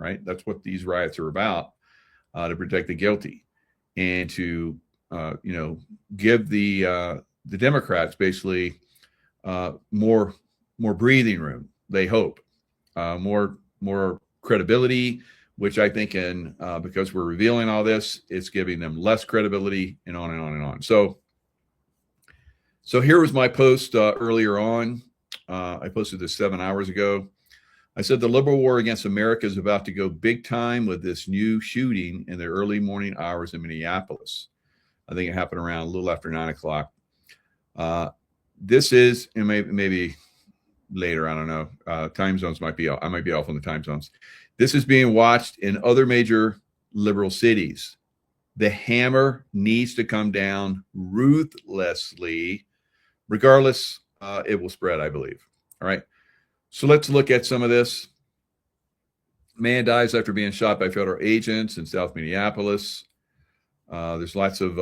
right? That's what these riots are about, to protect the guilty and to, give the Democrats basically more breathing room. They hope more credibility, which I think because we're revealing all this, it's giving them less credibility, and on and on and on. So here was my post earlier on. I posted this 7 hours ago. I said the liberal war against America is about to go big time with this new shooting in the early morning hours in Minneapolis. I think it happened around a little after 9 o'clock. This is, and maybe later, I don't know. Time zones might be off. I might be off on the time zones. This is being watched in other major liberal cities. The hammer needs to come down ruthlessly. Regardless, it will spread, I believe. All right. So let's look at some of this. Man dies after being shot by federal agents in South Minneapolis. There's lots of,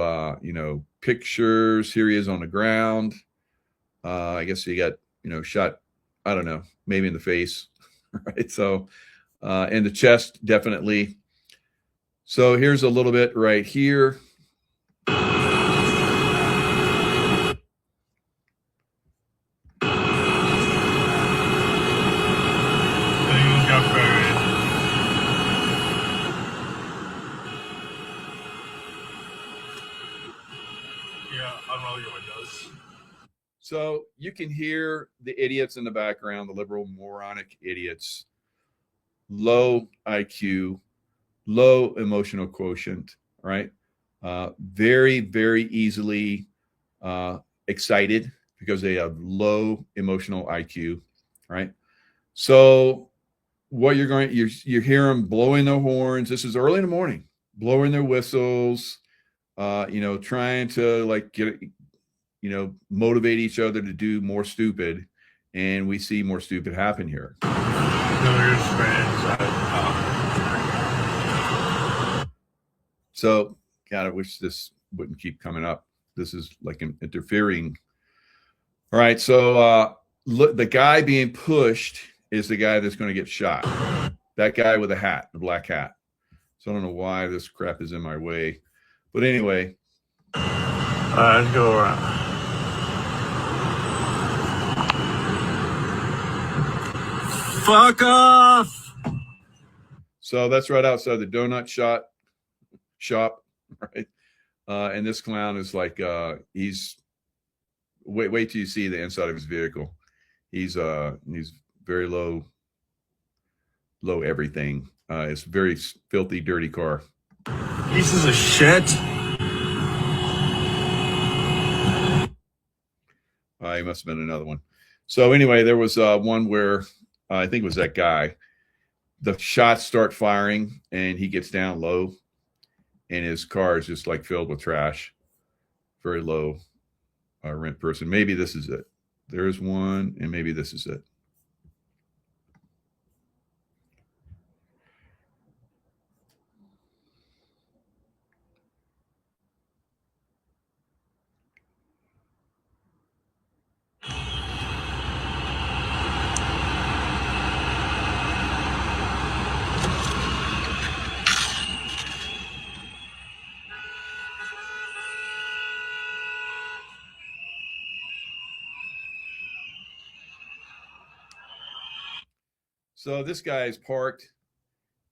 pictures. Here he is on the ground. I guess he got, shot, I don't know, maybe in the face. Right. So, in the chest, definitely. So here's a little bit right here. So you can hear the idiots in the background, the liberal moronic idiots, low IQ, low emotional quotient, right? Very, very easily excited because they have low emotional IQ, right? So what you hear them blowing their horns. This is early in the morning, blowing their whistles, trying to get motivate each other to do more stupid, and we see more stupid happen here. So, God, I wish this wouldn't keep coming up. This is like interfering. All right, so look, the guy being pushed is the guy that's going to get shot. That guy with the hat, the black hat. So I don't know why this crap is in my way, but anyway. Let's go around. Fuck off! So that's right outside the donut shop, right? And this clown is like, he's wait till you see the inside of his vehicle. He's very low everything. It's a very filthy, dirty car. Pieces of shit. He must have been another one. So anyway, there was one where I think it was that guy. The shots start firing, and he gets down low, and his car is just like filled with trash. Very low rent person. Maybe this is it. There's one, and maybe this is it. So this guy is parked,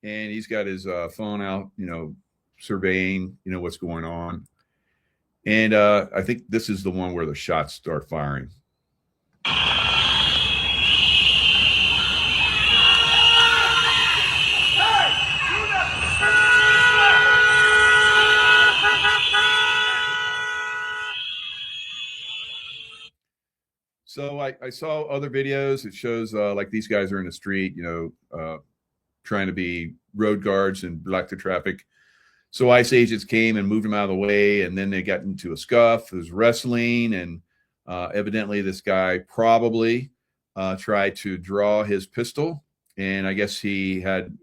and he's got his phone out, surveying, what's going on. And I think this is the one where the shots start firing. So I saw other videos. It shows like these guys are in the street, trying to be road guards and block the traffic. So ICE agents came and moved them out of the way, and then they got into a scuff. There was wrestling, and evidently this guy probably tried to draw his pistol, and I guess he had,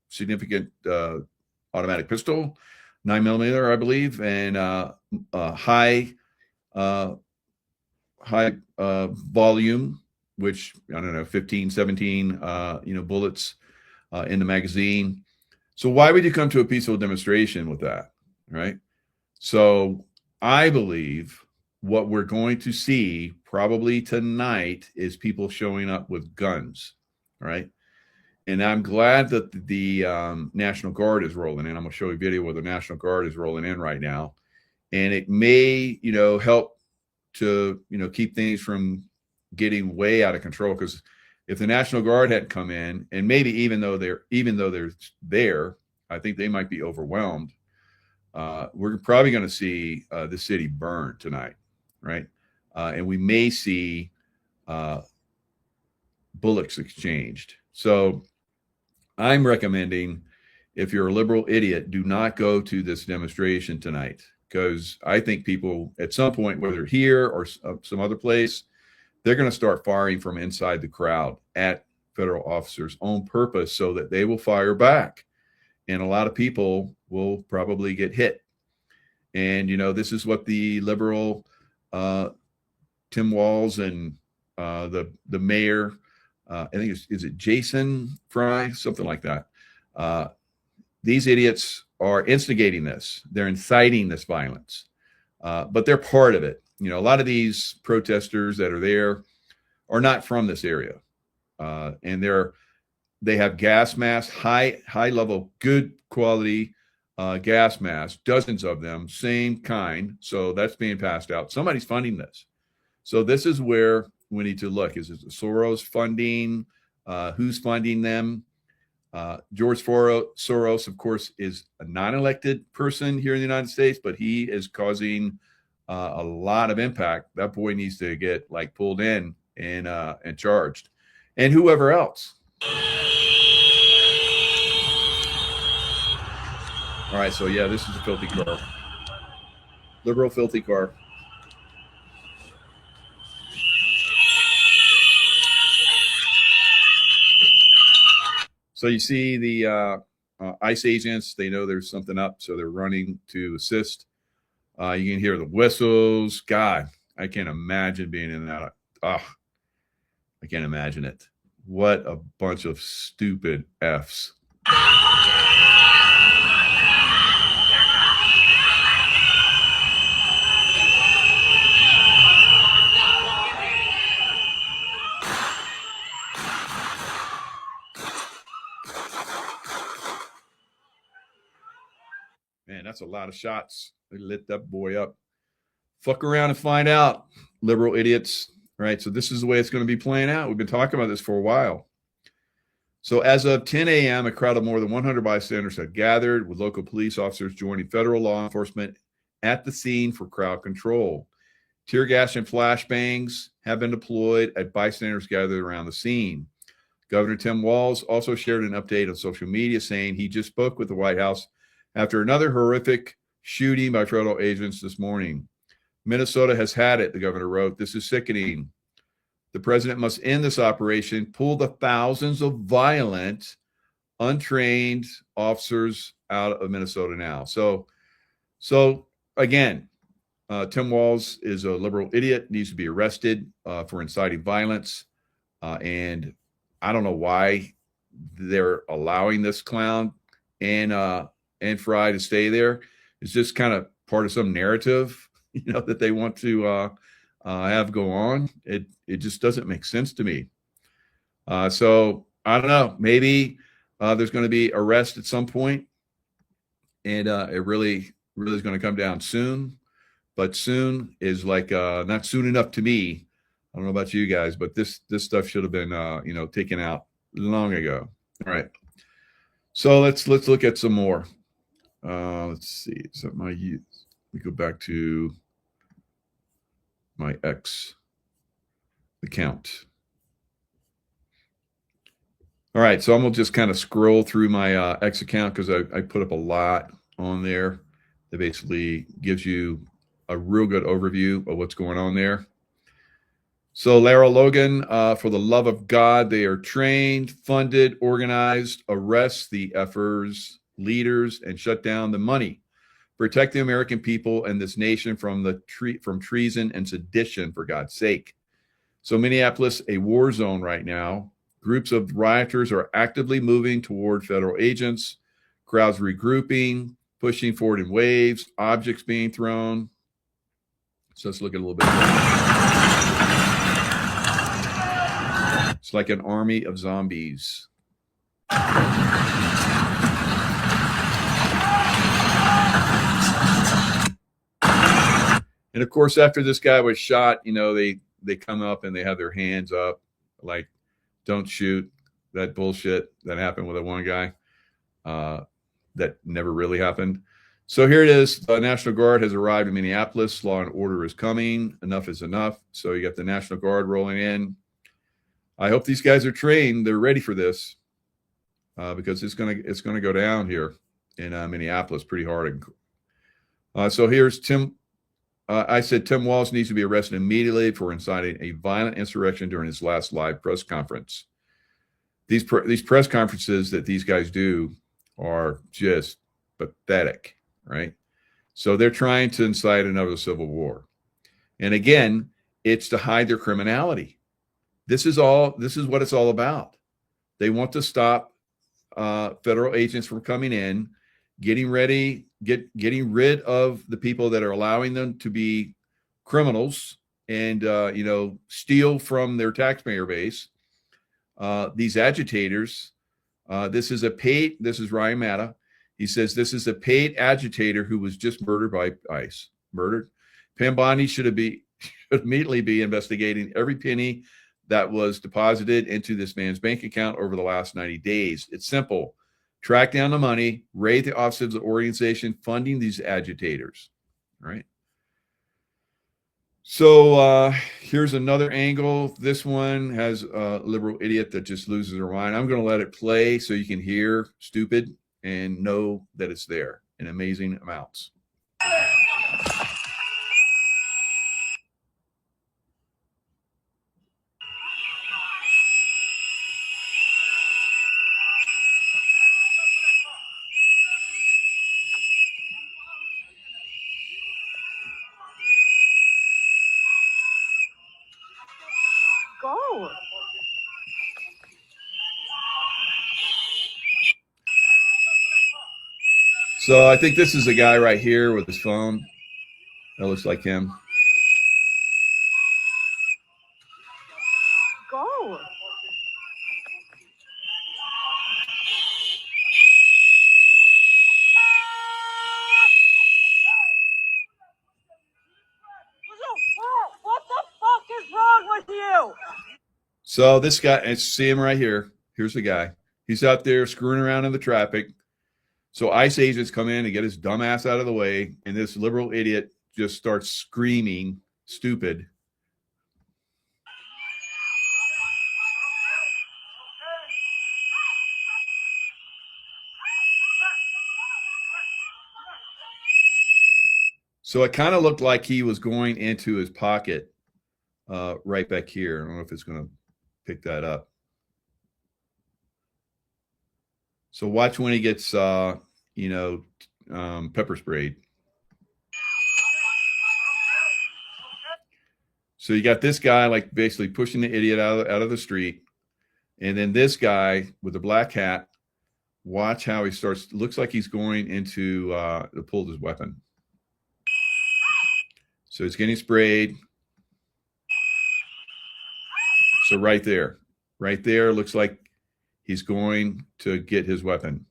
significant automatic pistol, 9mm, I believe, and high volume, which I don't know, 15, 17, bullets. in the magazine. So why would you come to a peaceful demonstration with that, right? So I believe what we're going to see probably tonight is people showing up with guns, right? And I'm glad that the National Guard is rolling in. I'm going to show you a video where the National Guard is rolling in right now. And it may, help to, keep things from getting way out of control. Because if the National Guard hadn't come in, and maybe even though they're there, I think they might be overwhelmed. We're probably going to see the city burn tonight, right? And we may see bullets exchanged. So I'm recommending, if you're a liberal idiot, do not go to this demonstration tonight, because I think people at some point, whether here or some other place, they're going to start firing from inside the crowd at federal officers on purpose so that they will fire back. And a lot of people will probably get hit. And, this is what the liberal Tim Walz and the mayor, I think is it Jason Fry, something like that. These idiots are instigating this. They're inciting this violence, but they're part of it. A lot of these protesters that are there are not from this area, and they have gas masks, high level, good quality gas masks, dozens of them, same kind. So that's being passed out. Somebody's funding this. So this is where we need to look. Is it Soros funding? Who's funding them? George Soros, of course, is a non-elected person here in the United States, but he is causing a lot of impact. That boy needs to get pulled in and charged, and whoever else. All right, so yeah, this is a filthy car, liberal filthy car. So you see the ICE agents, they know there's something up, so they're running to assist. You can hear the whistles. God, I can't imagine being in that. I can't imagine it. What a bunch of stupid Fs. Man, that's a lot of shots. They lit that boy up. Fuck around and find out, liberal idiots. Right. So this is the way it's going to be playing out. We've been talking about this for a while. So as of 10 a.m., a crowd of more than 100 bystanders had gathered, with local police officers joining federal law enforcement at the scene for crowd control. Tear gas and flashbangs have been deployed at bystanders gathered around the scene. Governor Tim Walz also shared an update on social media saying he just spoke with the White House after another horrific shooting by federal agents this morning. Minnesota has had it, the governor wrote. This is sickening. The president must end this operation, pull the thousands of violent, untrained officers out of Minnesota now. So again, Tim Walz is a liberal idiot, needs to be arrested for inciting violence. And I don't know why they're allowing this clown and Fry to stay there. It's just kind of part of some narrative, that they want to have go on. It just doesn't make sense to me. So I don't know. Maybe there's going to be arrest at some point, and it really is going to come down soon. But soon is not soon enough to me. I don't know about you guys, but this stuff should have been taken out long ago. All right. So let's look at some more. Let's see. So we go back to my X account. All right, so I'm gonna just kind of scroll through my X account because I put up a lot on there that basically gives you a real good overview of what's going on there. So Lara Logan, for the love of God, they are trained, funded, organized, arrest the effers, leaders, and shut down the money. Protect the American people and this nation from treason and sedition, for God's sake. So Minneapolis, a war zone right now. Groups of rioters are actively moving toward federal agents, crowds regrouping, pushing forward in waves, objects being thrown. So let's look at a little bit. It's like an army of zombies. And of course, after this guy was shot, they come up and they have their hands up, like, don't shoot. That bullshit that happened with that one guy. That never really happened. So here it is. The National Guard has arrived in Minneapolis. Law and order is coming. Enough is enough. So you got the National Guard rolling in. I hope these guys are trained. They're ready for this because it's gonna go down here in Minneapolis pretty hard. So here's Tim. I said Tim Walz needs to be arrested immediately for inciting a violent insurrection during his last live press conference. These press conferences that these guys do are just pathetic, right? So they're trying to incite another civil war. And again, it's to hide their criminality. This is what it's all about. They want to stop federal agents from coming in, getting rid of the people that are allowing them to be criminals and steal from their taxpayer base. These agitators. This is Ryan Matta. He says this is a paid agitator who was just murdered by ICE. Murdered. Pam Bondi should immediately be investigating every penny that was deposited into this man's bank account over the last 90 days. It's simple. Track down the money, raid the office of the organization funding these agitators, right? So here's another angle. This one has a liberal idiot that just loses her mind. I'm going to let it play so you can hear stupid and know that it's there in amazing amounts. Go. So I think this is a guy right here with his phone. That looks like him. Go. What the fuck is wrong with you? So this guy, and see him right here. Here's the guy. He's out there screwing around in the traffic. So ICE agents come in and get his dumb ass out of the way, and this liberal idiot just starts screaming stupid. So it kind of looked like he was going into his pocket right back here. I don't know if it's going to pick that up. So watch when he gets, pepper sprayed. So you got this guy like basically pushing the idiot out of the street. And then this guy with the black hat, watch how he starts, looks like he's going into to pull his weapon. So he's getting sprayed. So right there looks like he's going to get his weapon.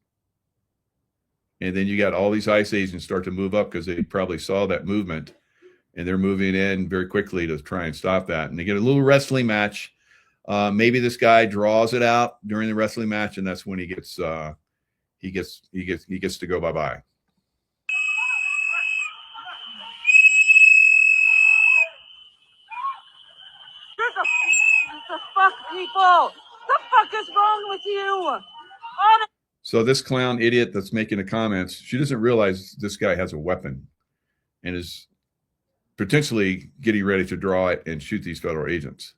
And then you got all these ICE agents start to move up because they probably saw that movement, and they're moving in very quickly to try and stop that. And they get a little wrestling match. Maybe this guy draws it out during the wrestling match, and that's when he gets to go bye-bye. The fuck, people! The fuck is wrong with you? So this clown idiot that's making the comments, she doesn't realize this guy has a weapon and is potentially getting ready to draw it and shoot these federal agents.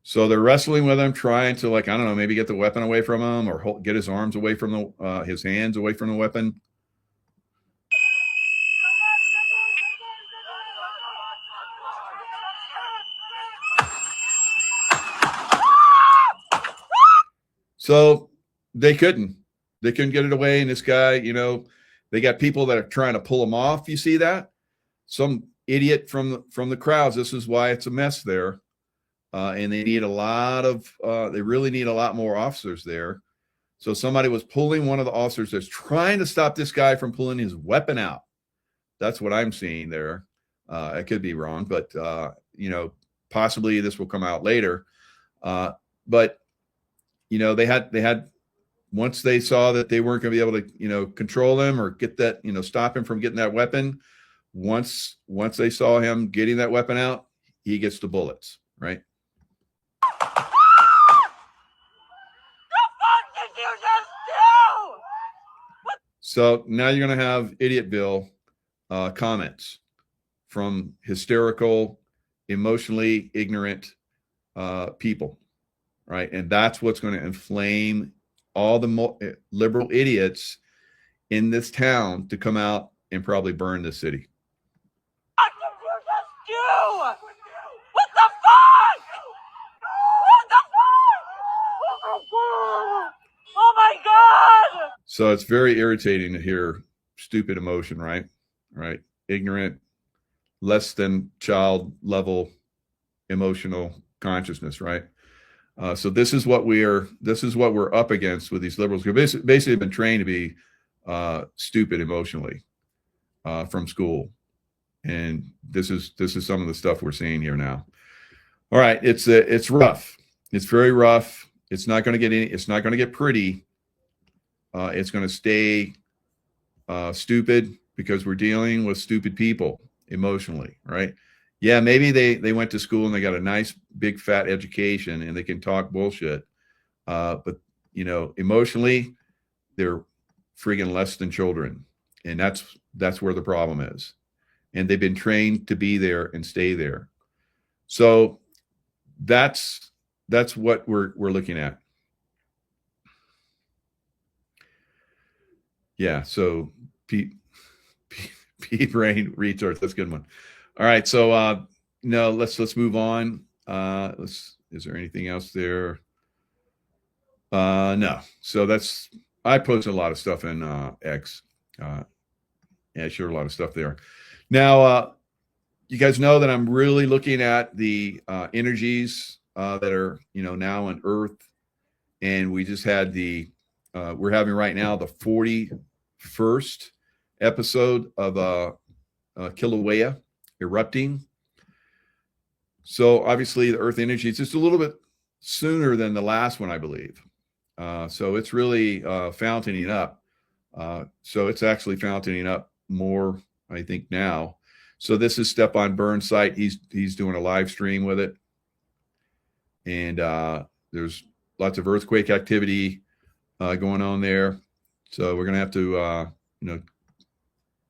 So they're wrestling with him, trying to, like, I don't know, maybe get the weapon away from him or get his arms away from his hands away from the weapon. So they couldn't get it away. And this guy, you know, they got people that are trying to pull him off. You see that? Some idiot from the crowds. This is why it's a mess there. And they need they really need a lot more officers there. So somebody was pulling one of the officers that's trying to stop this guy from pulling his weapon out. That's what I'm seeing there. I could be wrong, but you know, possibly this will come out later. But you know, they had once they saw that they weren't going to be able to, you know, control him or get that, you know, stop him from getting that weapon. Once they saw him getting that weapon out, he gets the bullets, right? So now you're going to have Idiot Bill comments from hysterical, emotionally ignorant people, right? And that's what's going to inflame all the liberal idiots in this town to come out and probably burn the city. What did you just do? What the fuck? What the fuck? Oh my god! Oh my god! So it's very irritating to hear stupid emotion, right? Right? Ignorant, less than child level emotional consciousness, right? So this is what we're up against with these liberals. We've basically been trained to be stupid emotionally from school, and this is some of the stuff we're seeing here now. All right, it's rough. It's very rough. It's not going to get pretty. It's going to stay stupid because we're dealing with stupid people emotionally, right? Yeah, maybe they went to school and they got a nice big fat education and they can talk bullshit. But you know, emotionally, they're friggin' less than children. And that's where the problem is. And they've been trained to be there and stay there. So that's what we're looking at. Yeah, so P brain retards. That's a good one. All right, so no, let's move on. Is there anything else there? No. So I posted a lot of stuff in X. Yeah, I shared a lot of stuff there. Now, you guys know that I'm really looking at the energies that are, you know, now on Earth, and we just had we're having right now the 41st episode of Kilauea erupting. So obviously the Earth energy is just a little bit sooner than the last one, I believe. So it's really fountaining up. So it's actually fountaining up more, I think, now. So this is Stepan Burnside. He's doing a live stream with it, and there's lots of earthquake activity going on there. So we're gonna have to, you know,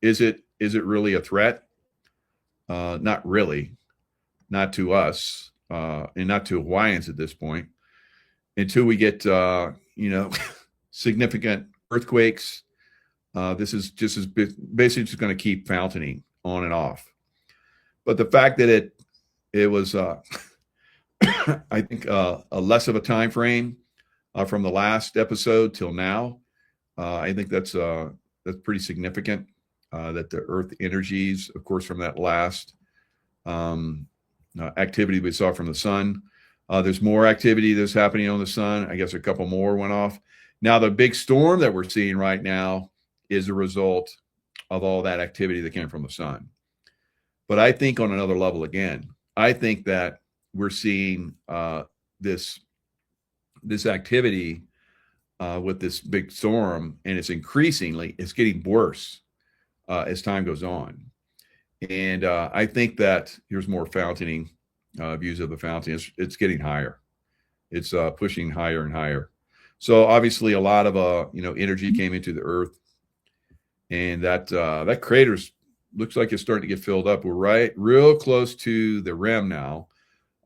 is it really a threat? Not really, not to us, and not to Hawaiians at this point, until we get, you know, significant earthquakes. This is basically just going to keep fountaining on and off. But the fact that it was, I think, a less of a time frame from the last episode till now, I think that's pretty significant. That the Earth energies, of course, from that last activity we saw from the sun, there's more activity that's happening on the sun. I guess a couple more went off. Now, the big storm that we're seeing right now is a result of all that activity that came from the sun. But I think on another level again, I think that we're seeing this activity with this big storm, and it's getting worse as time goes on. And I think that here's more fountaining views of the fountain. It's getting higher. It's pushing higher and higher. So obviously a lot of you know, energy came into the Earth, and that crater looks like it's starting to get filled up. We're real close to the rim now.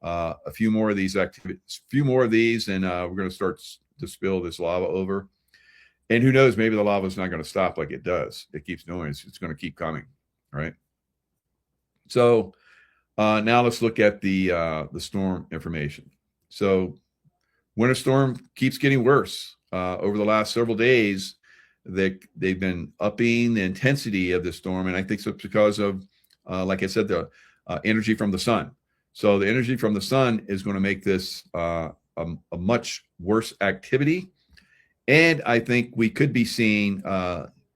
A few more of these activities, and we're going to start to spill this lava over. And who knows, maybe the lava is not going to stop like it does. It keeps doing it. It's going to keep coming, right? So now let's look at the storm information. So winter storm keeps getting worse. Over the last several days, they've been upping the intensity of the storm, and I think it's because of, like I said, the energy from the sun. So the energy from the sun is going to make this a much worse activity. And I think we could be seeing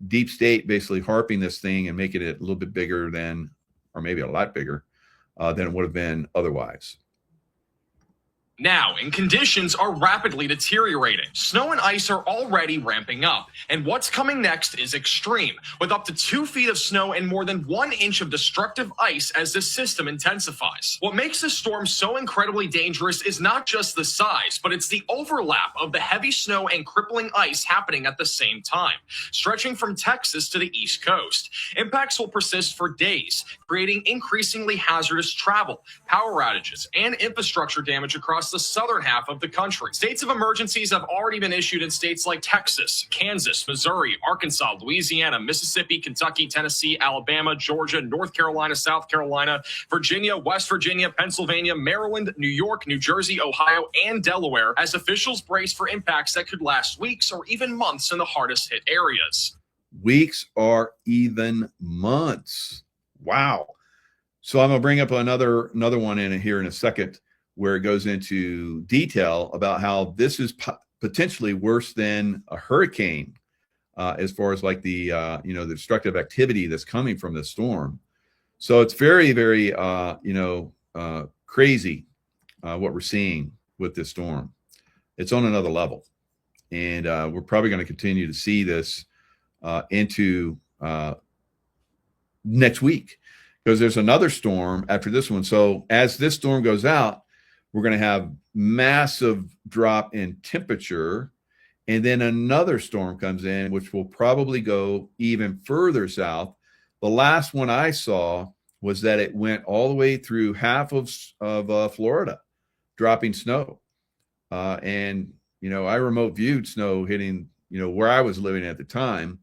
deep state basically harping this thing and making it a little bit bigger than, or maybe a lot bigger than it would have been otherwise. Now, and conditions are rapidly deteriorating. Snow and ice are already ramping up, and what's coming next is extreme, with up to 2 feet of snow and more than 1 inch of destructive ice as this system intensifies. What makes this storm so incredibly dangerous is not just the size, but it's the overlap of the heavy snow and crippling ice happening at the same time, stretching from Texas to the East Coast. Impacts will persist for days, creating increasingly hazardous travel, power outages, and infrastructure damage across the southern half of the country. States of emergencies have already been issued in states like Texas, Kansas, Missouri, Arkansas, Louisiana, Mississippi, Kentucky, Tennessee, Alabama, Georgia, North Carolina, South Carolina, Virginia, West Virginia, Pennsylvania, Maryland, New York, New Jersey, Ohio, and Delaware, as officials brace for impacts that could last weeks or even months in the hardest hit areas. Weeks or even months. Wow. So I'm going to bring up another one in here in a second, where it goes into detail about how this is potentially worse than a hurricane, as far as like the the destructive activity that's coming from this storm. So it's very, very crazy what we're seeing with this storm. It's on another level, and we're probably going to continue to see this into next week, because there's another storm after this one. So as this storm goes out, we're going to have massive drop in temperature, and then another storm comes in, which will probably go even further south. The last one I saw was that it went all the way through half of Florida, dropping snow. And I remote viewed snow hitting where I was living at the time.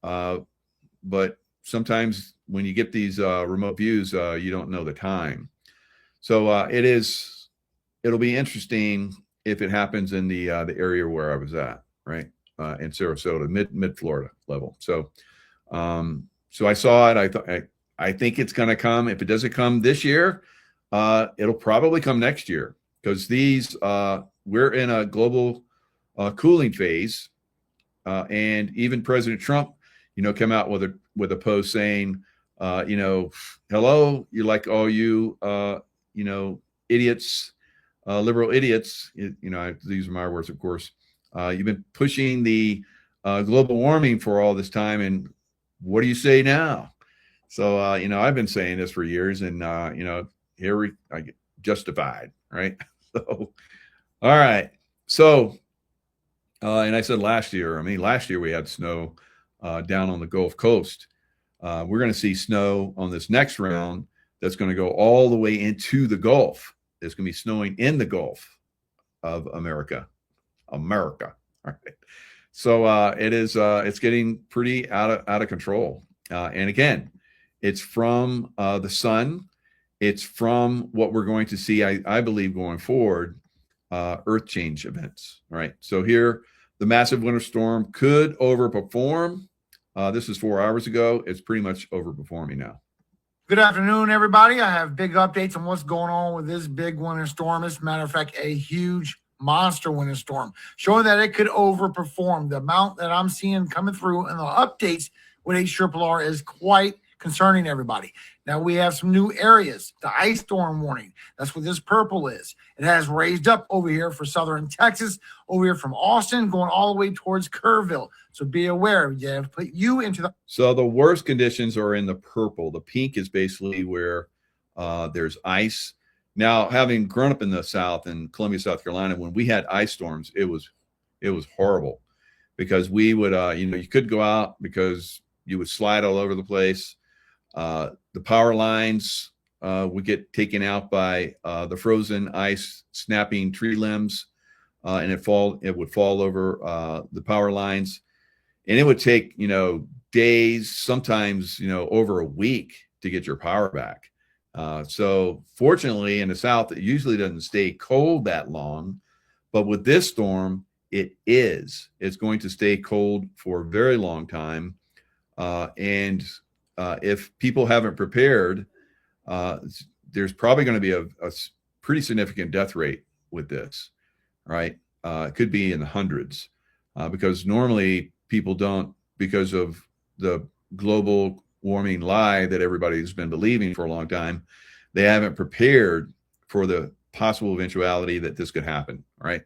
But sometimes when you get these remote views, you don't know the time. So it'll be interesting if it happens in the area where I was at, right? In Sarasota, mid Florida level. So I saw it. I think it's going to come. If it doesn't come this year, it'll probably come next year, because we're in a global cooling phase, and even President Trump, came out with a post saying, hello, you're like all you idiots. Liberal idiots, these are my words, of course. You've been pushing the global warming for all this time, and what do you say now? So, I've been saying this for years, and here I get justified, right? So, all right. So, and I said last year we had snow down on the Gulf Coast. We're going to see snow on this next round that's going to go all the way into the Gulf. It's going to be snowing in the Gulf of America. All right. So it's getting pretty out of control. And again, it's from the sun. It's from what we're going to see, I believe, going forward, earth change events. Right. So here, the massive winter storm could overperform. This is 4 hours ago. It's pretty much overperforming now. Good afternoon, everybody. I have big updates on what's going on with this big winter storm. As a matter of fact, a huge monster winter storm, showing that it could overperform. The amount that I'm seeing coming through and the updates with HRRR is quite concerning everybody. Now we have some new areas. The ice storm warning. That's what this purple is. It has raised up over here for southern Texas, over here from Austin, going all the way towards Kerrville. So be aware. You have to put you into the. So the worst conditions are in the purple. The pink is basically where there's ice. Now, having grown up in the South, in Columbia, South Carolina, when we had ice storms, it was horrible, because we would, you could go out because you would slide all over the place. The power lines would get taken out by the frozen ice snapping tree limbs, and it would fall over the power lines, and it would take days, sometimes over a week to get your power back. So fortunately, in the South, it usually doesn't stay cold that long, But with this storm, it's going to stay cold for a very long time. And if people haven't prepared, there's probably going to be a pretty significant death rate with this, right? It could be in the hundreds, because normally people don't, because of the global warming lie that everybody's been believing for a long time, they haven't prepared for the possible eventuality that this could happen, right?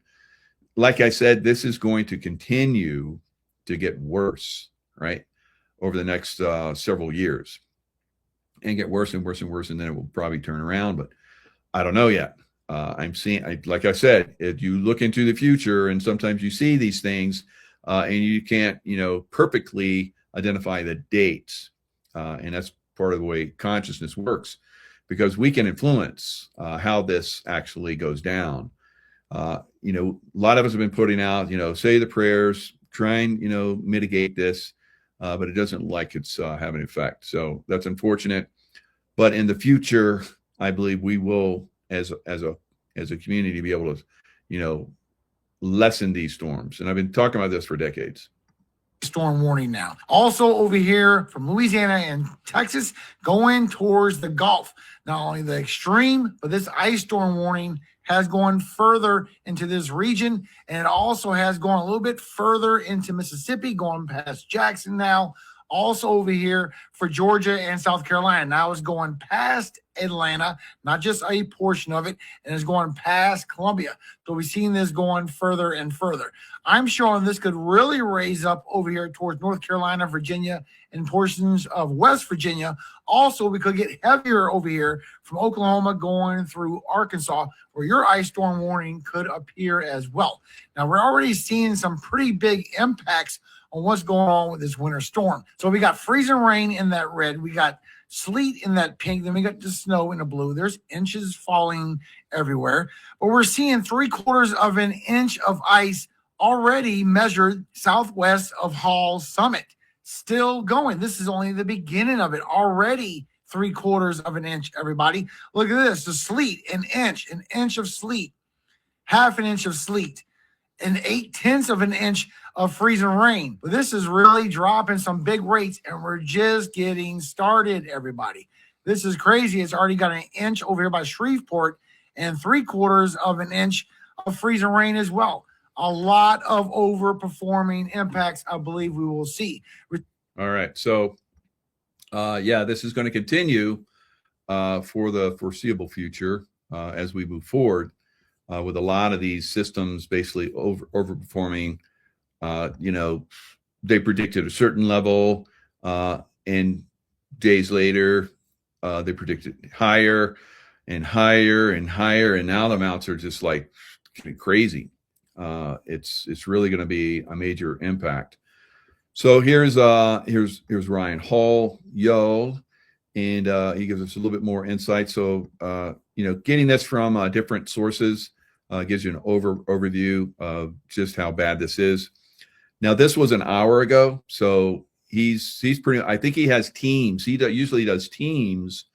Like I said, this is going to continue to get worse, right, over the next several years, and get worse and worse and worse, and then it will probably turn around. But I don't know yet. I'm seeing, like I said, if you look into the future, and sometimes you see these things, and you can't, perfectly identify the dates, and that's part of the way consciousness works, because we can influence how this actually goes down. A lot of us have been putting out, say the prayers, try and mitigate this, but it doesn't look like it's having an effect. So that's unfortunate. But in the future, I believe we will, as a community, be able to, lessen these storms. And I've been talking about this for decades. Storm warning now. Also over here from Louisiana and Texas, going towards the Gulf. Not only the extreme, but this ice storm warning has gone further into this region, and it also has gone a little bit further into Mississippi, going past Jackson now. Also over here for Georgia and South Carolina. Now it's going past Atlanta, not just a portion of it, and it's going past Columbia. So we've seen this going further and further. I'm showing this could really raise up over here towards North Carolina, Virginia, and portions of West Virginia. Also, we could get heavier over here from Oklahoma going through Arkansas, where your ice storm warning could appear as well. Now, we're already seeing some pretty big impacts on what's going on with this winter storm. So we got freezing rain in that red. We got sleet in that pink. Then we got the snow in the blue. There's inches falling everywhere. But we're seeing 3/4 of an inch of ice already measured southwest of Hall Summit. Still going. This is only the beginning of it. Already 3/4 of an inch, everybody. Look at this. The sleet, an inch of sleet, half an inch of sleet, and 8/10 of an inch of freezing rain. But this is really dropping some big rates, and we're just getting started, everybody. This is crazy. It's already got an inch over here by Shreveport and 3/4 of an inch of freezing rain as well. A lot of overperforming impacts, I believe we will see. All right. So, this is going to continue for the foreseeable future as we move forward with a lot of these systems basically overperforming. They predicted a certain level, and days later, they predicted higher and higher and higher, and now the amounts are just like crazy. It's really going to be a major impact. So here's Ryan Hall, and he gives us a little bit more insight. So getting this from different sources gives you an overview of just how bad this is. Now, this was an hour ago, so he's pretty. I think he has teams. He usually does teams.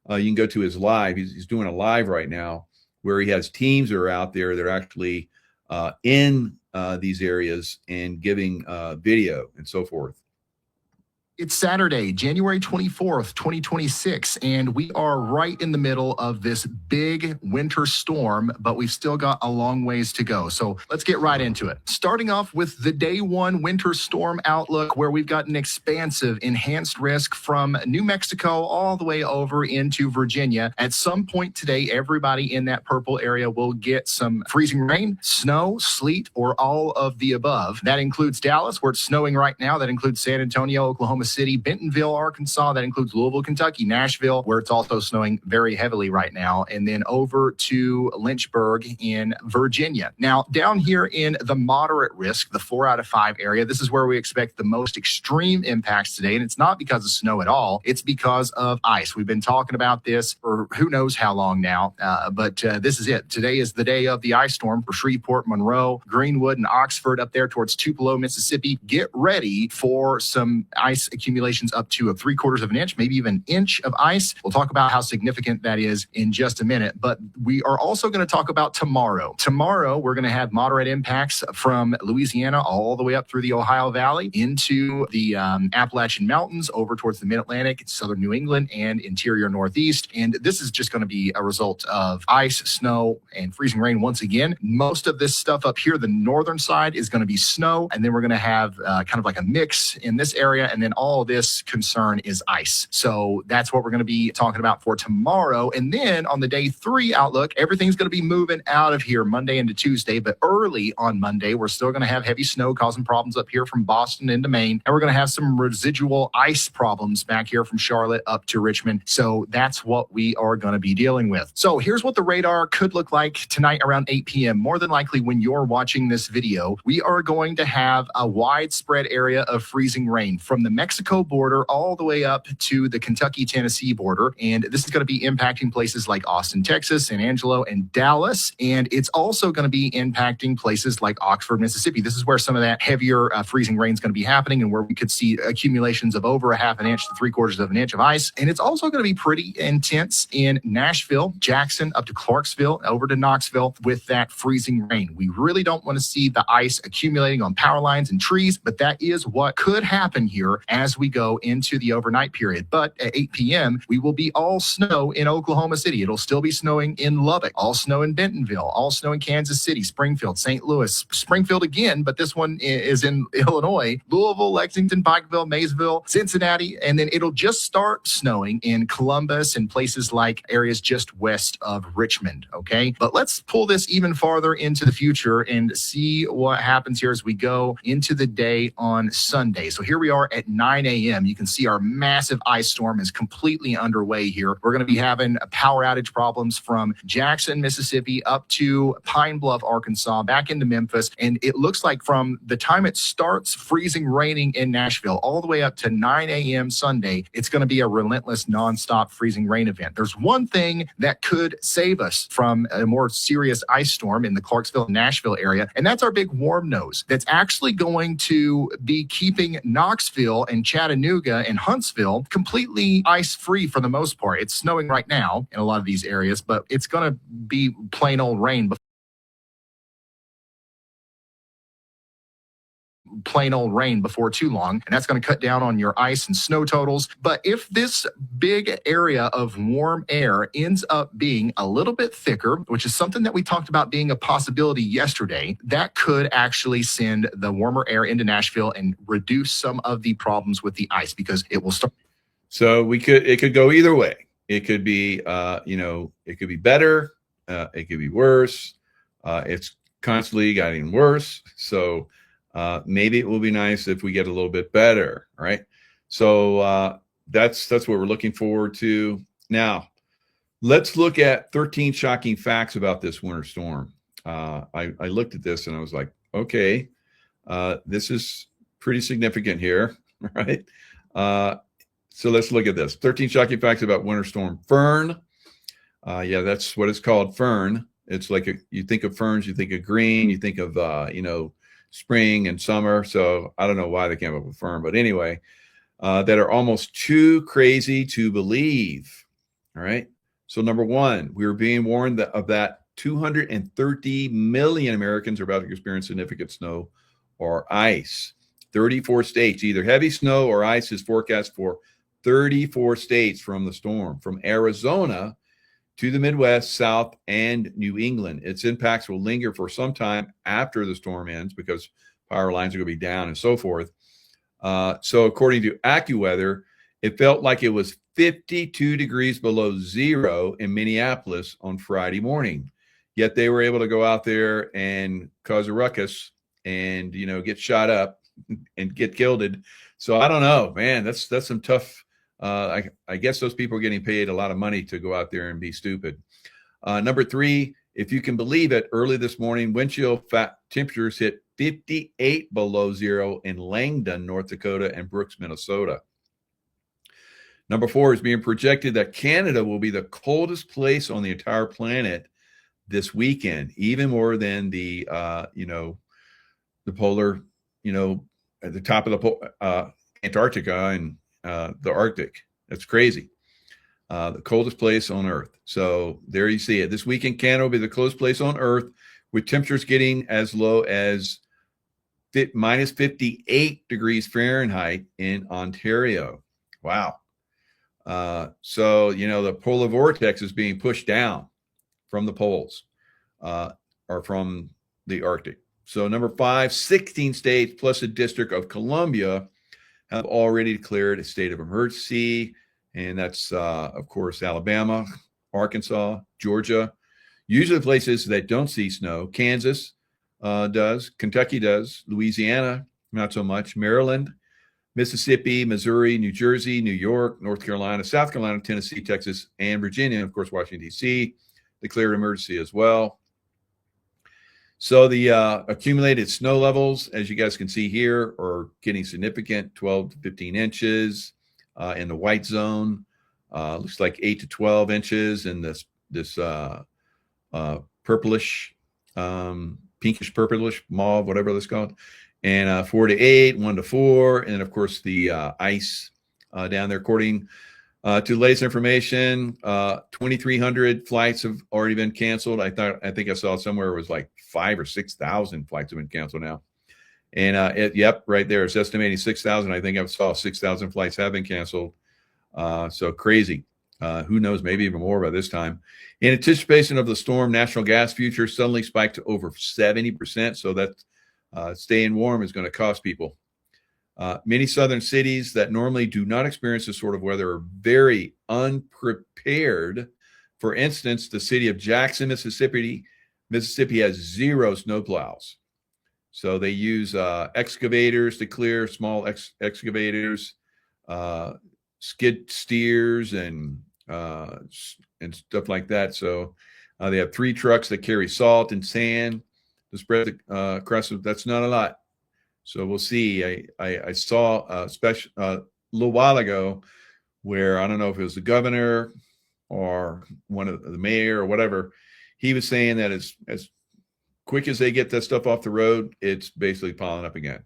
You can go to his live. He's doing a live right now where he has teams that are out there. They're actually in these areas and giving video and so forth. It's Saturday, January 24th, 2026, and we are right in the middle of this big winter storm, but we've still got a long ways to go. So let's get right into it. Starting off with the day one winter storm outlook, where we've got an expansive enhanced risk from New Mexico all the way over into Virginia. At some point today, everybody in that purple area will get some freezing rain, snow, sleet, or all of the above. That includes Dallas, where it's snowing right now. That includes San Antonio, Oklahoma City, Bentonville, Arkansas. That includes Louisville, Kentucky, Nashville, where it's also snowing very heavily right now, and then over to Lynchburg in Virginia. Now, down here in the moderate risk, the 4 out of 5 area, this is where we expect the most extreme impacts today, and it's not because of snow at all. It's because of ice. We've been talking about this for who knows how long now, but this is it. Today is the day of the ice storm for Shreveport, Monroe, Greenwood, and Oxford up there towards Tupelo, Mississippi. Get ready for some ice accumulations up to 3/4 of an inch, maybe even an inch of ice. We'll talk about how significant that is in just a minute. But we are also going to talk about tomorrow. Tomorrow, we're going to have moderate impacts from Louisiana all the way up through the Ohio Valley into the Appalachian Mountains over towards the Mid-Atlantic, southern New England, and interior Northeast. And this is just going to be a result of ice, snow, and freezing rain once again. Most of this stuff up here, the northern side, is going to be snow. And then we're going to have kind of like a mix in this area. And then all of this concern is ice. So that's what we're going to be talking about for tomorrow. And then on the day 3 outlook, everything's going to be moving out of here Monday into Tuesday. But early on Monday, we're still going to have heavy snow causing problems up here from Boston into Maine. And we're going to have some residual ice problems back here from Charlotte up to Richmond. So that's what we are going to be dealing with. So here's what the radar could look like tonight around 8 p.m. More than likely, when you're watching this video, we are going to have a widespread area of freezing rain from the Mexico border all the way up to the Kentucky-Tennessee border. And this is going to be impacting places like Austin, Texas, San Angelo, and Dallas. And it's also going to be impacting places like Oxford, Mississippi. This is where some of that heavier freezing rain is going to be happening and where we could see accumulations of over a half an inch to 3/4 of an inch of ice. And it's also going to be pretty intense in Nashville, Jackson, up to Clarksville, over to Knoxville with that freezing rain. We really don't want to see the ice accumulating on power lines and trees, but that is what could happen here as we go into the overnight period. But at 8 p.m., we will be all snow in Oklahoma City. It'll still be snowing in Lubbock, all snow in Bentonville, all snow in Kansas City, Springfield, St. Louis, Springfield again, but this one is in Illinois, Louisville, Lexington, Pikeville, Maysville, Cincinnati, and then it'll just start snowing in Columbus and places like areas just west of Richmond, okay? But let's pull this even farther into the future and see what happens here as we go into the day on Sunday. So here we are at 9 a.m. You can see our massive ice storm is completely underway here. We're going to be having power outage problems from Jackson, Mississippi, up to Pine Bluff, Arkansas, back into Memphis. And it looks like from the time it starts freezing, raining in Nashville, all the way up to 9 a.m. Sunday, it's going to be a relentless, nonstop freezing rain event. There's one thing that could save us from a more serious ice storm in the Clarksville, Nashville area, and that's our big warm nose that's actually going to be keeping Knoxville and Chattanooga and Huntsville completely ice-free for the most part. It's snowing right now in a lot of these areas, but it's going to be plain old rain before too long, and that's going to cut down on your ice and snow totals. But if this big area of warm air ends up being a little bit thicker, which is something that we talked about being a possibility yesterday, that could actually send the warmer air into Nashville and reduce some of the problems with the ice because it will start. So it could go either way. It could be, it could be better. It could be worse. It's constantly getting worse. So maybe it will be nice if we get a little bit better, right? So that's what we're looking forward to. Now, let's look at 13 shocking facts about this winter storm. I looked at this and I was like, okay, this is pretty significant here, right? So let's look at this. 13 shocking facts about Winter Storm Fern. Yeah, that's what it's called, Fern. It's like you think of ferns, you think of green, you think of, spring and summer. So I don't know why they came up with Fern, but anyway, that are almost too crazy to believe. All right. So number one, we were being warned of that 230 million Americans are about to experience significant snow or ice. 34 states, either heavy snow or ice is forecast for 34 states from the storm, from Arizona to the Midwest, South, and New England. Its impacts will linger for some time after the storm ends because power lines are going to be down and so forth. So according to AccuWeather, it felt like it was 52 degrees below zero in Minneapolis on Friday morning. Yet they were able to go out there and cause a ruckus and, get shot up and get killed. So I don't know, man, that's some tough. I guess those people are getting paid a lot of money to go out there and be stupid. Number three, if you can believe it, early this morning, wind chill temperatures hit 58 below zero in Langdon, North Dakota, and Brooks, Minnesota. Number four is being projected that Canada will be the coldest place on the entire planet this weekend, even more than the polar, at the top of the Antarctica and the Arctic. That's crazy. The coldest place on Earth. So there you see it. This week in Canada will be the coldest place on Earth, with temperatures getting as low as minus 58 degrees Fahrenheit in Ontario. Wow. So, you know, the polar vortex is being pushed down from the poles or from the Arctic. So number 5, 16 states plus the District of Columbia have already declared a state of emergency. And that's, of course, Alabama, Arkansas, Georgia. Usually places that don't see snow. Kansas does. Kentucky does. Louisiana, not so much. Maryland, Mississippi, Missouri, New Jersey, New York, North Carolina, South Carolina, Tennessee, Texas, and Virginia. And of course, Washington, D.C. declared emergency as well. So the accumulated snow levels, as you guys can see here, are getting significant, 12 to 15 inches in the white zone. Looks like 8 to 12 inches in this purplish, pinkish purplish, mauve, whatever that's called. And 4 to 8, 1 to 4. And then, of course, the ice down there. According to the latest information, 2,300 flights have already been canceled. I think I saw somewhere it was like 5,000 or 6,000 flights have been canceled now. And yep, right there, it's estimating 6,000. I think I saw 6,000 flights have been canceled. So crazy. Who knows, maybe even more by this time. In anticipation of the storm, natural gas futures suddenly spiked to over 70%. So that staying warm is going to cost people. Many southern cities that normally do not experience this sort of weather are very unprepared. For instance, the city of Jackson, Mississippi has 0 snowplows. So they use excavators to clear, small excavators, skid steers, and stuff like that. So they have 3 trucks that carry salt and sand to spread the across. That's not a lot. So we'll see. I saw a little while ago where, I don't know if it was the governor or one of the mayor or whatever, he was saying that as quick as they get that stuff off the road, it's basically piling up again.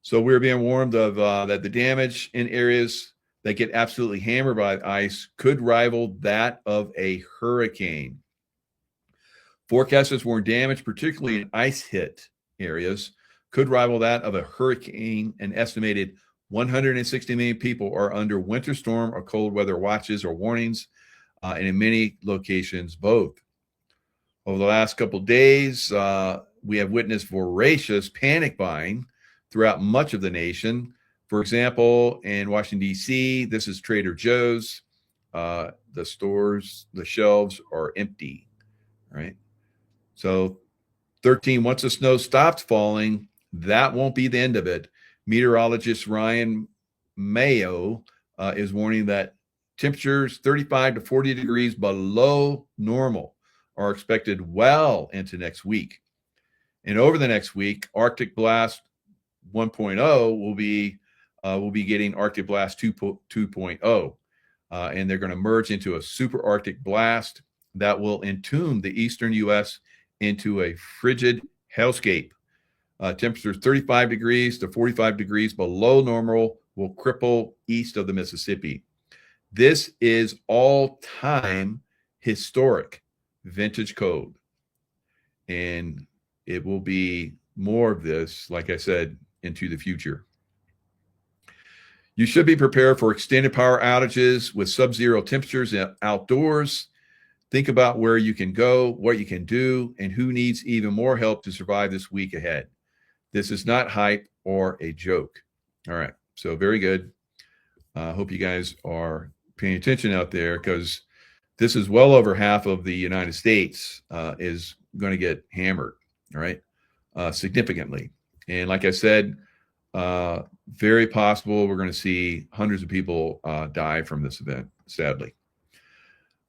So we're being warned of that the damage in areas that get absolutely hammered by ice could rival that of a hurricane. Forecasters warn damage, particularly in ice-hit areas, could rival that of a hurricane. An estimated 160 million people are under winter storm or cold weather watches or warnings, and in many locations, both. Over the last couple of days, we have witnessed voracious panic buying throughout much of the nation. For example, in Washington, D.C., this is Trader Joe's. The stores, the shelves are empty, right? So 13, once the snow stops falling, that won't be the end of it. Meteorologist Ryan Mayo is warning that temperatures 35 to 40 degrees below normal are expected well into next week. And over the next week, Arctic Blast 1.0 will be getting Arctic Blast 2.0. And they're going to merge into a super Arctic blast that will entomb the eastern U.S. into a frigid hellscape. Temperatures 35 degrees to 45 degrees below normal will cripple east of the Mississippi. This is all-time historic vintage cold. And it will be more of this, like I said, into the future. You should be prepared for extended power outages with sub-zero temperatures outdoors. Think about where you can go, what you can do, and who needs even more help to survive this week ahead. This is not hype or a joke. All right, so very good. Hope you guys are paying attention out there, because this is well over half of the United States is going to get hammered, all right, significantly. And like I said, very possible we're going to see hundreds of people die from this event, sadly.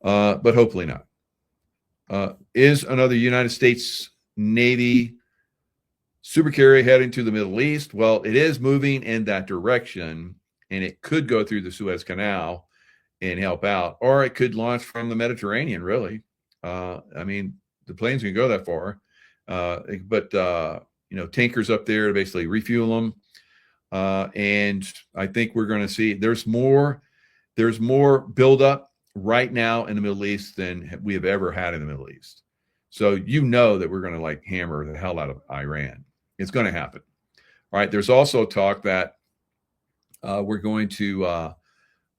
But hopefully not. Is another United States Navy supercarrier heading to the Middle East? Well, it is moving in that direction, and it could go through the Suez Canal and help out, or it could launch from the Mediterranean, really. I mean, the planes can go that far, but tankers up there to basically refuel them. And I think we're going to see there's more buildup right now in the Middle East than we have ever had in the Middle East. So you know that we're going to like hammer the hell out of Iran. It's going to happen. All right. There's also talk that we're going to,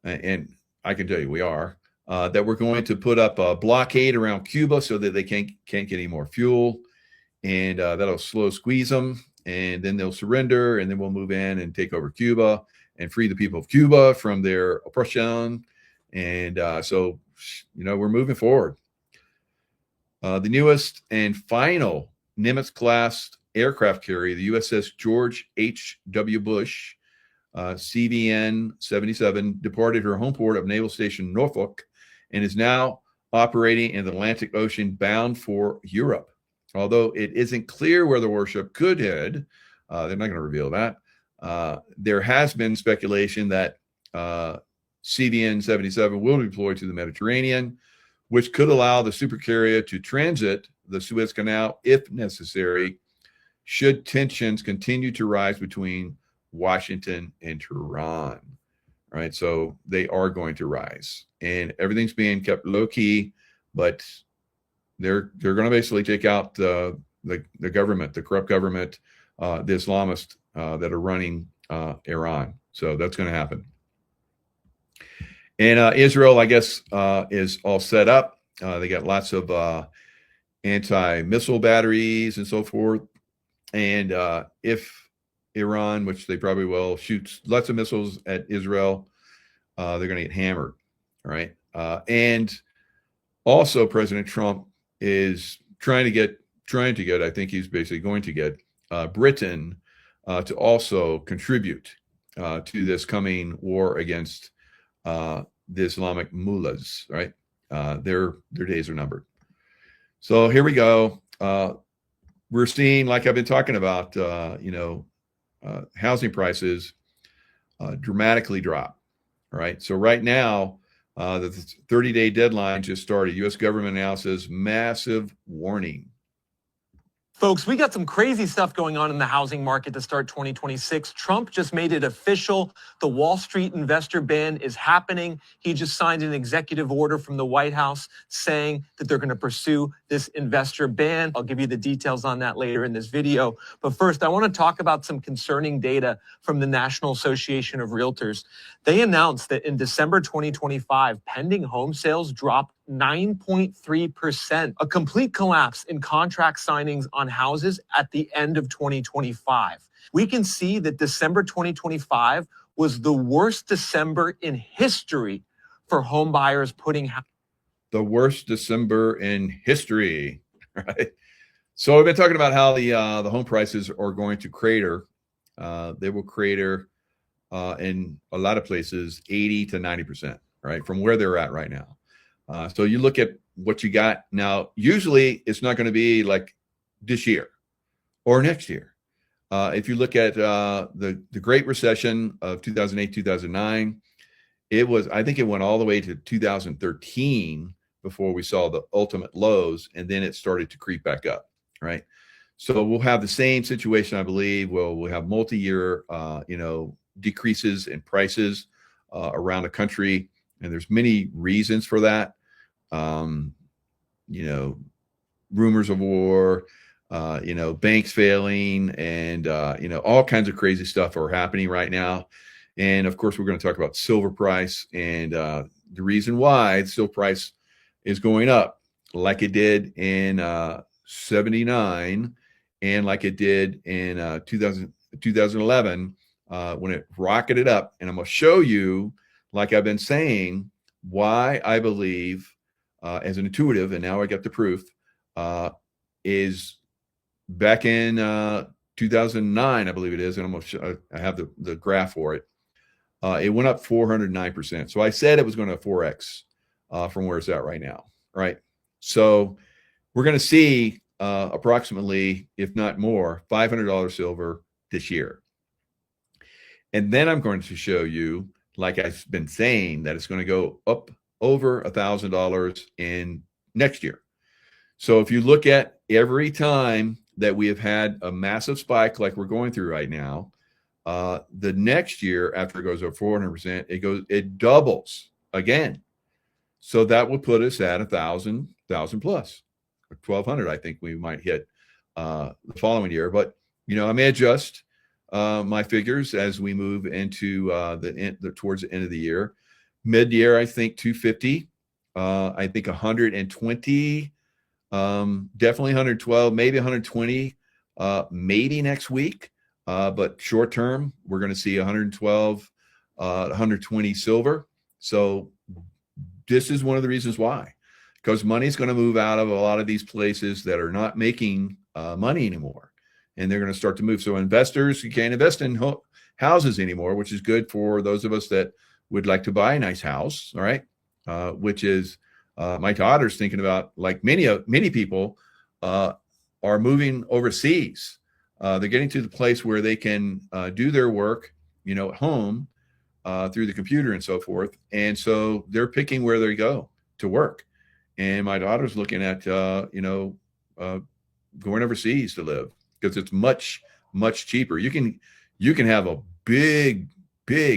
and I can tell you we are, that we're going to put up a blockade around Cuba so that they can't get any more fuel, and that'll slow squeeze them, and then they'll surrender, and then we'll move in and take over Cuba and free the people of Cuba from their oppression. And so, you know, we're moving forward. The newest and final Nimitz-class aircraft carrier, the USS George H.W. Bush, CVN-77, departed her home port of Naval Station Norfolk and is now operating in the Atlantic Ocean bound for Europe. Although it isn't clear where the warship could head, they're not going to reveal that. There has been speculation that CVN-77 will be deployed to the Mediterranean, which could allow the supercarrier to transit the Suez Canal if necessary, should tensions continue to rise between Washington and Tehran. All right, so they are going to rise, and everything's being kept low key, but they're going to basically take out the government, the corrupt government, the Islamists that are running Iran. So that's going to happen. And Israel, I guess, is all set up. They got lots of anti-missile batteries and so forth. And if Iran, which they probably will, shoots lots of missiles at Israel, they're going to get hammered. All right. And also President Trump is trying to get, I think he's basically going to get Britain to also contribute to this coming war against the Islamic mullahs, right? Their days are numbered. So here we go. We're seeing, like I've been talking about, housing prices dramatically drop. All right. So right now, the 30-day deadline just started. U.S. government announces massive warning. Folks, we got some crazy stuff going on in the housing market to start 2026. Trump just made it official. The Wall Street investor ban is happening. He just signed an executive order from the White House saying that they're going to pursue this investor ban. I'll give you the details on that later in this video. But first, I want to talk about some concerning data from the National Association of Realtors. They announced that in December 2025, pending home sales dropped 9.3%, a complete collapse in contract signings on houses at the end of 2025. We can see that December 2025 was the worst December in history for home buyers putting the worst December in history, right? So we've been talking about how the home prices are going to crater. They will crater in a lot of places 80 to 90%, right, from where they're at right now. So you look at what you got now. Usually it's not going to be like this year or next year. If you look at the Great Recession of 2008, 2009, I think it went all the way to 2013 before we saw the ultimate lows, and then it started to creep back up, right? So we'll have the same situation, I believe. We'll have multi-year, decreases in prices around the country, and there's many reasons for that. Rumors of war, banks failing, and all kinds of crazy stuff are happening right now. And of course, we're going to talk about silver price and the reason why the silver price is going up, like it did in 79 and like it did in 2011 when it rocketed up. And I'm going to show you, like I've been saying, why I believe as an intuitive, and now I got the proof, is back in 2009, I believe it is, and I'm going to show, I have the graph for it. It went up 409%. So I said it was going to 4x from where it's at right now, right? So we're going to see approximately, if not more, $500 silver this year. And then I'm going to show you, like I've been saying, that it's going to go up over $1,000 in next year. So if you look at every time that we have had a massive spike like we're going through right now, The next year, after it goes up 400%, it doubles again. So that will put us at 1,000 plus, or 1,200. I think we might hit the following year. But I may adjust my figures as we move into towards the end of the year. Mid-year, I think 250. I think 120. Definitely 112, maybe 120. Maybe next week. But short term, we're going to see 112, 120 silver. So this is one of the reasons why, because money is going to move out of a lot of these places that are not making money anymore, and they're going to start to move. So investors, you can't invest in houses anymore, which is good for those of us that would like to buy a nice house. All right, which is my daughter's thinking about, like many people are moving overseas. They're getting to the place where they can do their work, at home. Through the computer and so forth. And so they're picking where they go to work. And my daughter's looking at, going overseas to live, because it's much, much cheaper. You can have a big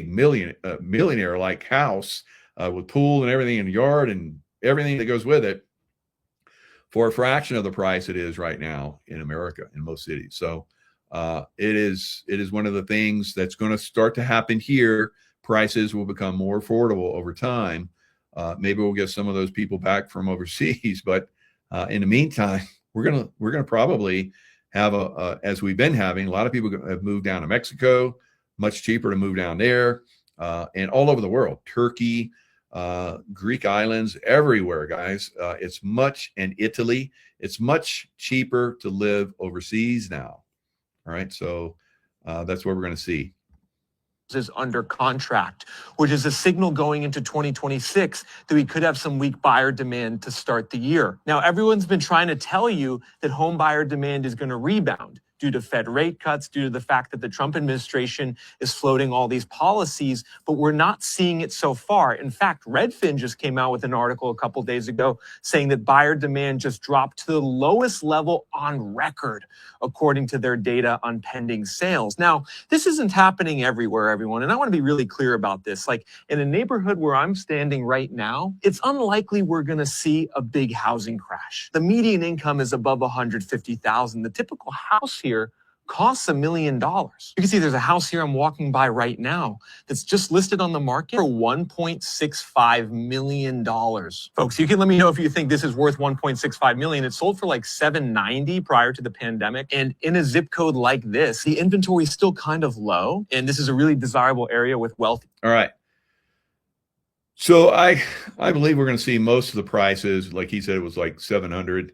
millionaire like house with pool and everything in the yard and everything that goes with it for a fraction of the price it is right now in America, in most cities. So it is one of the things that's going to start to happen here. Prices will become more affordable over time. Maybe we'll get some of those people back from overseas, but in the meantime, we're gonna probably have as we've been having. A lot of people have moved down to Mexico. Much cheaper to move down there, and all over the world. Turkey, Greek islands, everywhere, guys. And Italy. It's much cheaper to live overseas now. All right, so that's what we're going to see. Is under contract, which is a signal going into 2026 that we could have some weak buyer demand to start the year. Now, everyone's been trying to tell you that home buyer demand is going to rebound due to Fed rate cuts, due to the fact that the Trump administration is floating all these policies, but we're not seeing it so far. In fact, Redfin just came out with an article a couple days ago saying that buyer demand just dropped to the lowest level on record, according to their data on pending sales. Now, this isn't happening everywhere, everyone, and I want to be really clear about this. Like, in a neighborhood where I'm standing right now, it's unlikely we're going to see a big housing crash. The median income is above $150,000. The typical house here costs $1 million. You can see there's a house here I'm walking by right now that's just listed on the market for $1.65 million. Folks, you can let me know if you think this is worth $1.65 million. It sold for like $790 prior to the pandemic. And in a zip code like this, the inventory is still kind of low. And this is a really desirable area with wealthy. All right. So I believe we're going to see most of the prices, like he said, it was like 700.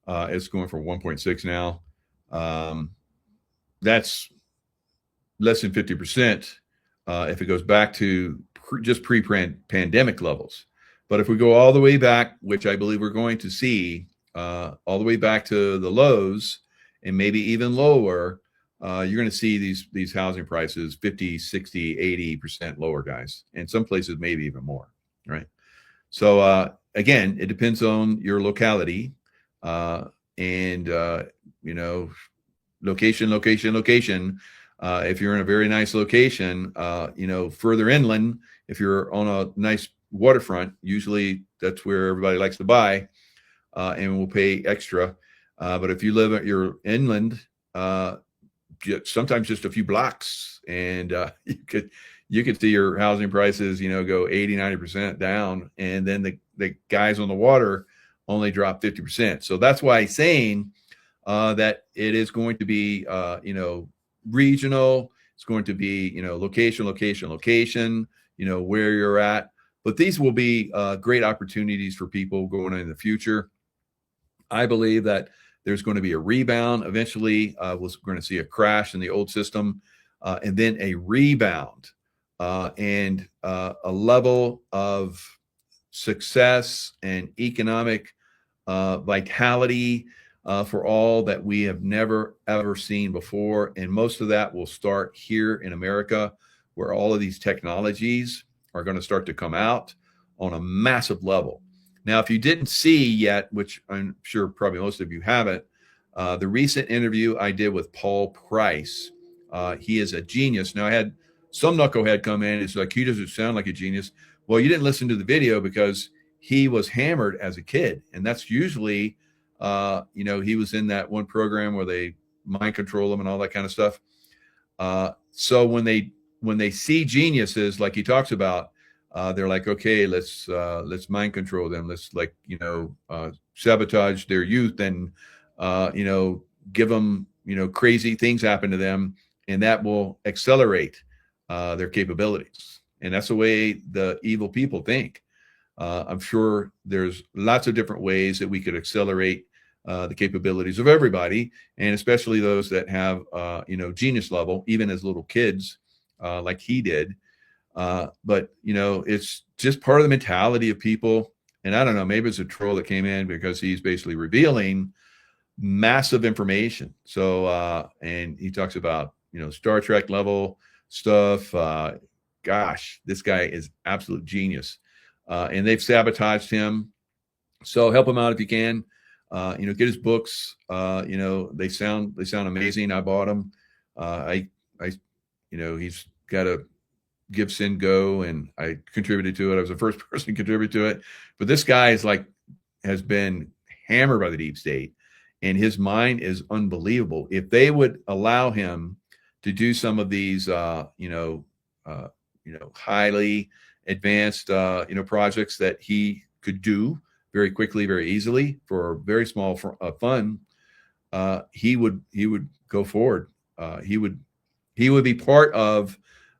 It's going for 1.6 now. That's less than 50% if it goes back to just pre-pandemic levels. But if we go all the way back, which I believe we're going to see, all the way back to the lows and maybe even lower, you're going to see these housing prices 50, 60, 80% lower, guys. And some places maybe even more, right? So again, it depends on your locality and location. If you're in a very nice location, further inland, if you're on a nice waterfront, usually that's where everybody likes to buy, and will pay extra. But if you live at your inland, sometimes just a few blocks, and you could see your housing prices, go 80, 90% down, and then the guys on the water only drop 50%. So that's why I'm saying that it is going to be, regional. It's going to be, location, where you're at. But these will be great opportunities for people going in the future. I believe that there's going to be a rebound. Eventually, we're going to see a crash in the old system, and then a rebound and a level of success and economic vitality for all that we have never, ever seen before. And most of that will start here in America, where all of these technologies are going to start to come out on a massive level. Now, if you didn't see yet, which I'm sure probably most of you haven't, the recent interview I did with Paul Price, he is a genius. Now, I had some knucklehead come in. It's like, he doesn't sound like a genius. Well, you didn't listen to the video because he was hammered as a kid. And that's usually, he was in that one program where they mind control him and all that kind of stuff. So when they see geniuses, like he talks about, they're like, okay, let's mind control them. Let's sabotage their youth and, give them, crazy things happen to them, and that will accelerate their capabilities. And that's the way the evil people think. I'm sure there's lots of different ways that we could accelerate the capabilities of everybody, and especially those that have, genius level, even as little kids, like he did. But it's just part of the mentality of people. And I don't know, maybe it's a troll that came in because he's basically revealing massive information. So, and he talks about, Star Trek level stuff. Gosh, this guy is absolute genius. And they've sabotaged him. So help him out if you can. Get his books. They sound amazing. I bought them. He's got a Give, Send, Go, and I contributed to it. I was the first person to contribute to it. But this guy has been hammered by the deep state, and his mind is unbelievable. If they would allow him to do some of these, highly advanced, projects that he could do very quickly, very easily for very small fun, he would go forward. He would be part of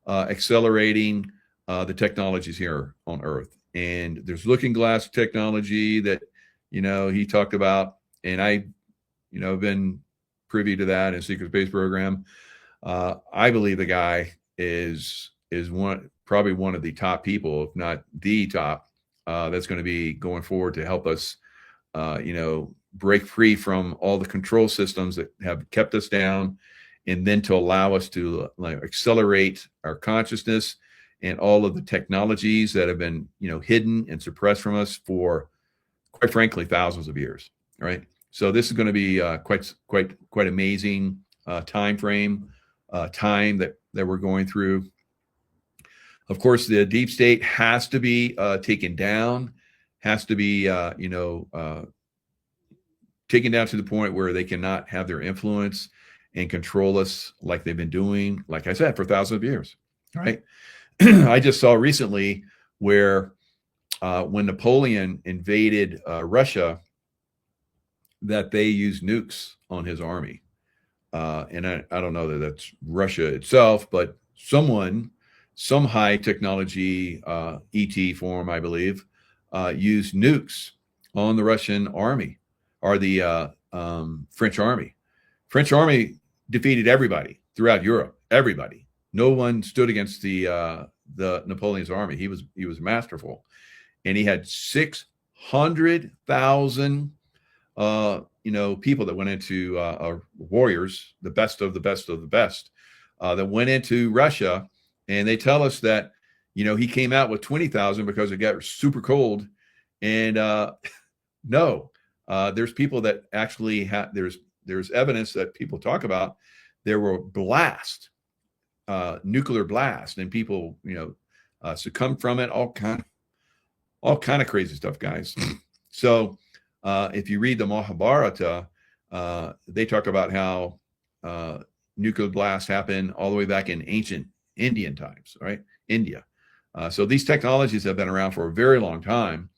accelerating the technologies here on Earth. And there's looking glass technology that he talked about, and I've been privy to that in Secret Space Program. I believe the guy is probably one of the top people, if not the top, that's going to be going forward to help us, break free from all the control systems that have kept us down, and then to allow us to accelerate our consciousness and all of the technologies that have been, hidden and suppressed from us for, quite frankly, thousands of years. Right. So this is going to be quite amazing time frame, time that we're going through. Of course, the deep state has to be taken down, has to be, taken down to the point where they cannot have their influence and control us like they've been doing, like I said, for thousands of years. Right. I just saw recently where when Napoleon invaded Russia, that they used nukes on his army. And I don't know that that's Russia itself, but some high technology ET form, I believe, used nukes on the Russian army or the French army. French army defeated everybody throughout Europe. Everybody. No one stood against the Napoleon's army. He was masterful, and he had 600,000 people that went into warriors, the best of the best of the best, that went into Russia. And they tell us that, he came out with 20,000 because it got super cold. And no, there's people that actually there's evidence that people talk about. There were nuclear blast, and people, succumbed from it. All kind of crazy stuff, guys. So if you read the Mahabharata, they talk about how nuclear blasts happen all the way back in ancient Indian times, right? India. So these technologies have been around for a very long time,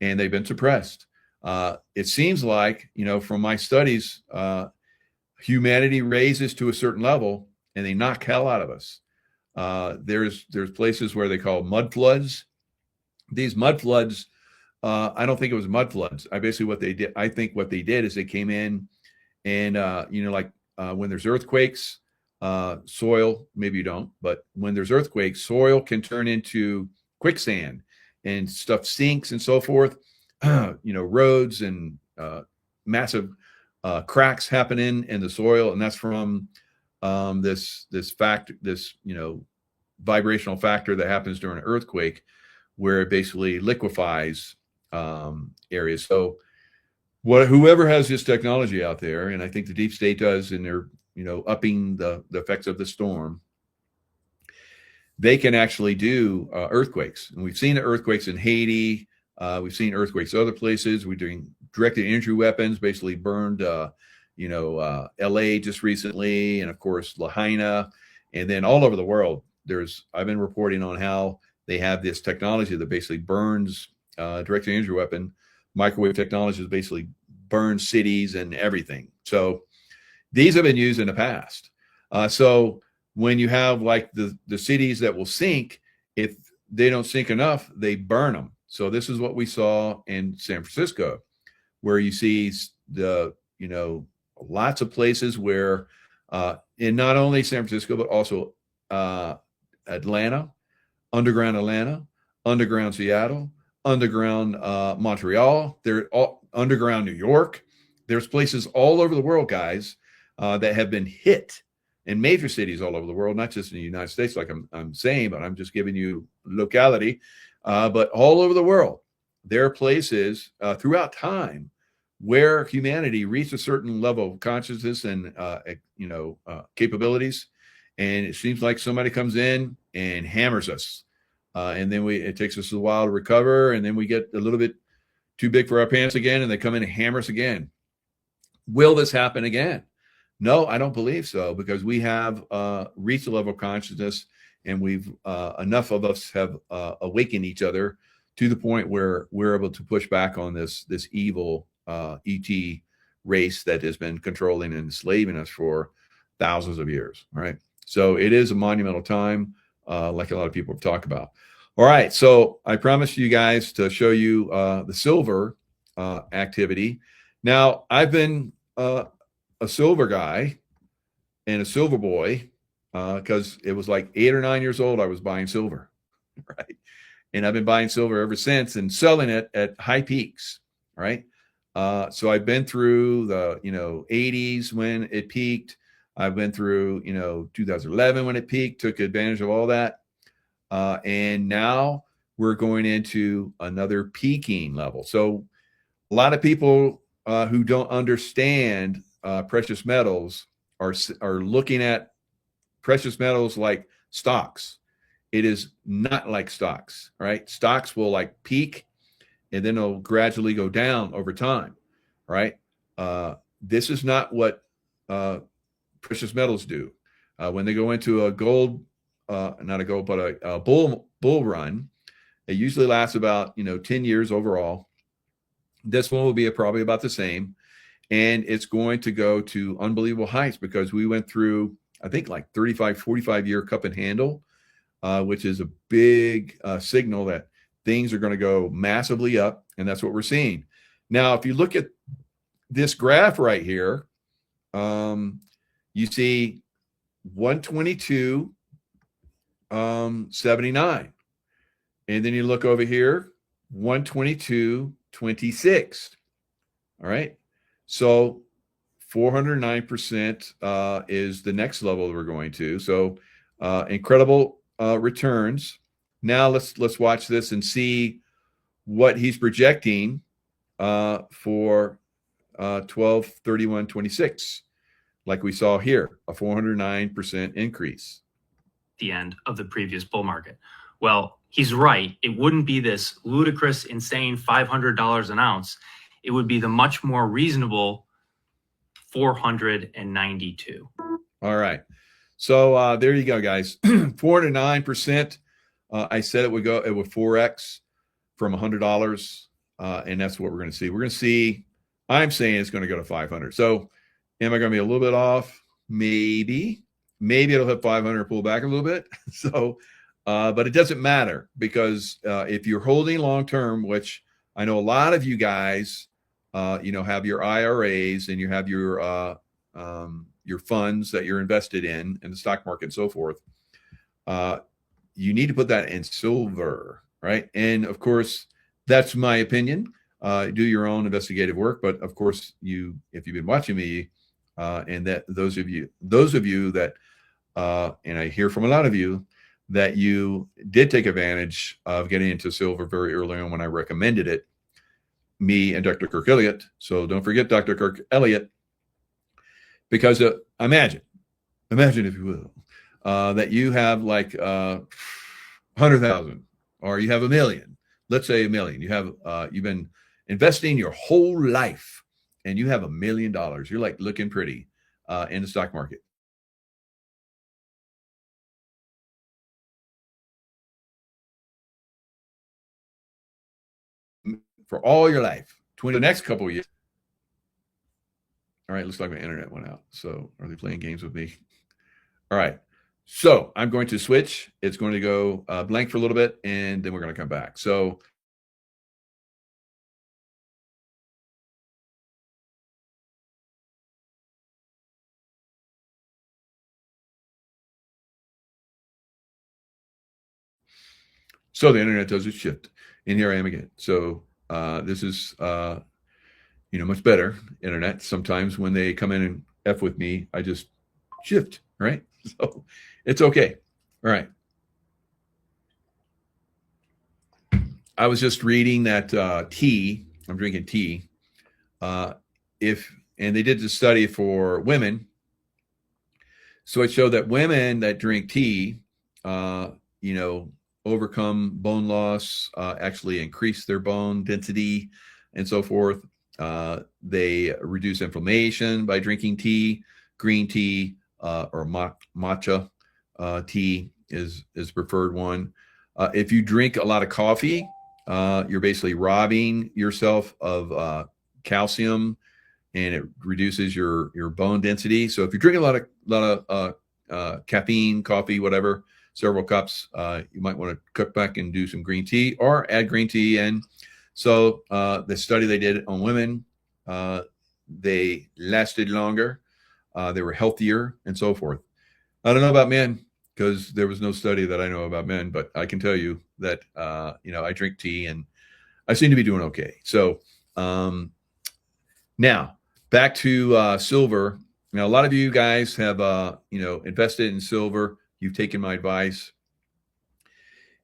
and they've been suppressed. It seems like, from my studies, humanity raises to a certain level and they knock hell out of us. There's places where they call mud floods. These mud floods, I don't think it was mud floods. I think what they did is they came in and, when there's earthquakes, soil, maybe you don't, but when there's earthquakes, soil can turn into quicksand and stuff sinks and so forth. Roads and massive cracks happening in the soil, and that's from this vibrational factor that happens during an earthquake, where it basically liquefies areas. So whoever has this technology out there, and I think the deep state does in their upping the effects of the storm, they can actually do earthquakes. And we've seen the earthquakes in Haiti. We've seen earthquakes other places. We're doing directed energy weapons, basically burned, LA just recently, and of course Lahaina, and then all over the world. I've been reporting on how they have this technology that basically burns directed energy weapon. Microwave technology that basically burns cities and everything. So these have been used in the past. So when you have like the cities that will sink, if they don't sink enough, they burn them. So this is what we saw in San Francisco, where you see lots of places where in not only San Francisco, but also Atlanta, underground Seattle, underground Montreal, they're all underground New York. There's places all over the world, guys, that have been hit in major cities all over the world, not just in the United States, like I'm saying, but I'm just giving you locality. But all over the world, there are places throughout time where humanity reached a certain level of consciousness and capabilities, and it seems like somebody comes in and hammers us, and then it takes us a while to recover, and then we get a little bit too big for our pants again, and they come in and hammer us again. Will this happen again? No, I don't believe so, because we have reached a level of consciousness, and we've enough of us have awakened each other to the point where we're able to push back on this evil ET race that has been controlling and enslaving us for thousands of years. All right. So it is a monumental time, like a lot of people have talked about. All right. So I promised you guys to show you the silver activity. Now, I've been a silver guy and a silver boy because it was like 8 or 9 years old. I was buying silver. Right. And I've been buying silver ever since and selling it at high peaks. Right. So I've been through the 80s when it peaked. I've been through 2011 when it peaked, took advantage of all that, and now we're going into another peaking level. So a lot of people who don't understand precious metals are looking at precious metals like stocks. It is not like stocks, right? Stocks will like peak and then it'll gradually go down over time, right? This is not what precious metals do. When they go into a bull run, it usually lasts about 10 years overall. This one will be probably about the same, and it's going to go to unbelievable heights because we went through, I think, like 35, 45 year cup and handle, which is a big signal that things are going to go massively up, and that's what we're seeing. Now, if you look at this graph right here, you see 122.79, and then you look over here, 122.26. All right, so 409% is the next level that we're going to. So incredible returns. Now let's watch this and see what he's projecting for 12/31/26. Like we saw here, a 409% increase. The end of the previous bull market. Well, he's right. It wouldn't be this ludicrous, insane $500 an ounce. It would be the much more reasonable 492. All right. So there you go, guys. 409%. I said it would 4x from $100. And that's what we're going to see. We're going to see, I'm saying it's going to go to 500. So am I going to be a little bit off? Maybe it'll hit 500, pull back a little bit. So, but it doesn't matter because if you're holding long-term, which I know a lot of you guys, have your IRAs and you have your funds that you're invested in the stock market and so forth. You need to put that in silver, right? And of course, that's my opinion. Do your own investigative work, but of course, if you've been watching me, and that those of you that, and I hear from a lot of you that you did take advantage of getting into silver very early on when I recommended it, me and Dr. Kirk Elliott. So don't forget Dr. Kirk Elliott, because imagine if you will, that you have like 100,000 or you have $1 million. Let's say $1 million. You have you've been investing your whole life and you have $1 million. You're like looking pretty in the stock market. For all your life, the next couple of years. All right, looks like my internet went out. So are they playing games with me? All right. So I'm going to switch. It's going to go blank for a little bit, and then we're going to come back. So the internet does its shift, and here I am again. So this is much better internet. Sometimes when they come in and F with me, I just shift, right? So it's okay. All right. I was just reading that tea, I'm drinking tea. And they did the study for women. So it showed that women that drink tea, overcome bone loss, actually increase their bone density and so forth. They reduce inflammation by drinking tea. Green tea or matcha tea is preferred one. If you drink a lot of coffee, you're basically robbing yourself of calcium, and it reduces your bone density. So if you're drinking a lot of caffeine, coffee, whatever, several cups, you might want to cut back and do some green tea or add green tea in. So the study they did on women, they lasted longer, they were healthier, and so forth. I don't know about men because there was no study that I know about men, but I can tell you that I drink tea and I seem to be doing okay. So now back to silver. Now a lot of you guys have invested in silver. You've taken my advice.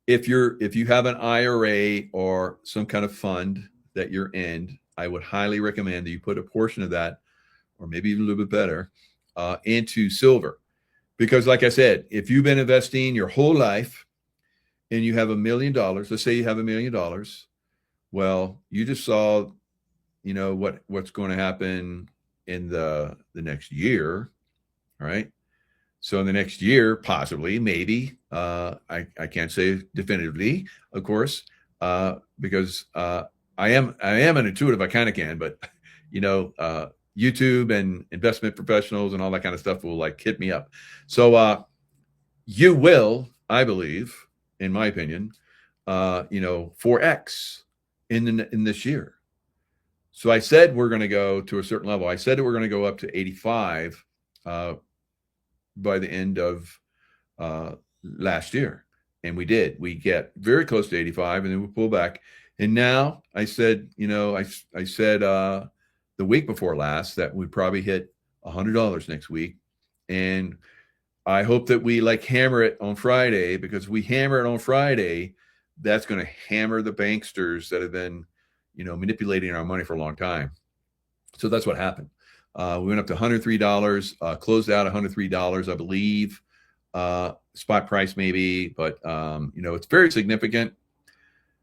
If you have an IRA or some kind of fund that you're in, I would highly recommend that you put a portion of that, or maybe even a little bit better, into silver. Because like I said, if you've been investing your whole life and you have $1 million, let's say you have $1 million, well, you just saw, what's going to happen in the next year, right? So in the next year, possibly, maybe, I can't say definitively, of course, because I am an intuitive. I kind of can, but YouTube and investment professionals and all that kind of stuff will like hit me up. So you will, I believe, in my opinion, 4x in this year. So I said we're going to go to a certain level. I said that we're going to go up to 85 by the end of last year, and we did. We get very close to 85, and then we pull back. And now I said, I said the week before last that we'd probably hit $100 next week, and I hope that we like hammer it on Friday, because we hammer it on Friday, that's going to hammer the banksters that have been, manipulating our money for a long time. So that's what happened. We went up to $103, closed out $103, I believe, spot price maybe, but it's very significant.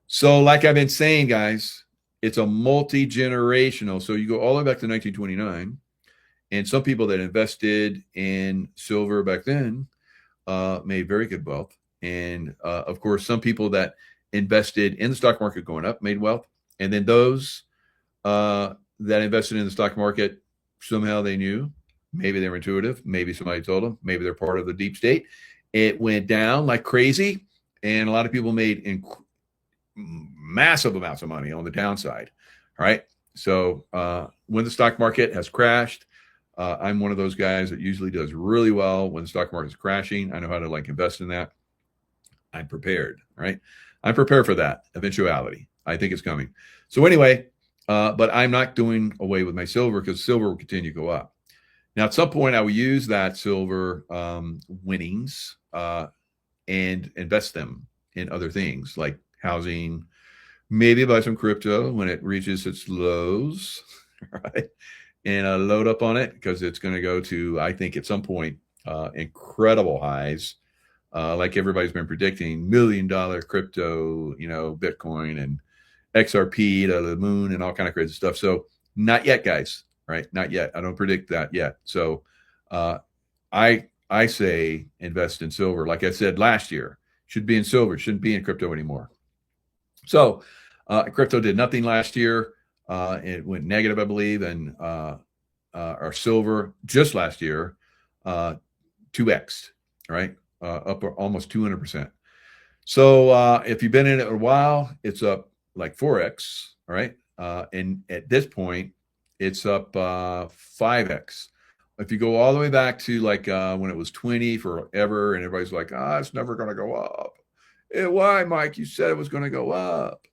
So like I've been saying, guys, it's a multi-generational. So you go all the way back to 1929, and some people that invested in silver back then made very good wealth. And of course, some people that invested in the stock market going up made wealth. And then those that invested in the stock market, somehow they knew, maybe they were intuitive, maybe somebody told them, maybe they're part of the deep state. It went down like crazy, and a lot of people made massive amounts of money on the downside. All right. So when the stock market has crashed, I'm one of those guys that usually does really well when the stock market is crashing. I know how to like invest in that. I'm prepared, right? I'm prepared for that eventuality. I think it's coming. So anyway, but I'm not doing away with my silver, because silver will continue to go up. Now, at some point, I will use that silver winnings and invest them in other things like housing, maybe buy some crypto when it reaches its lows, right? and load up on it because it's going to go to, I think, at some point, incredible highs. Like everybody's been predicting, $1 million crypto, Bitcoin and XRP to the moon and all kind of crazy stuff. So not yet, guys, right? Not yet. I don't predict that yet. So I say invest in silver. Like I said last year, should be in silver, shouldn't be in crypto anymore. So crypto did nothing last year. It went negative, I believe, and our silver just last year 2x, right? Up almost 200%. So if you've been in it a while, it's up like 4x, right? And at this point, it's up 5x. If you go all the way back to like when it was 20 forever, and everybody's like, it's never going to go up. Why, Mike? You said it was going to go up.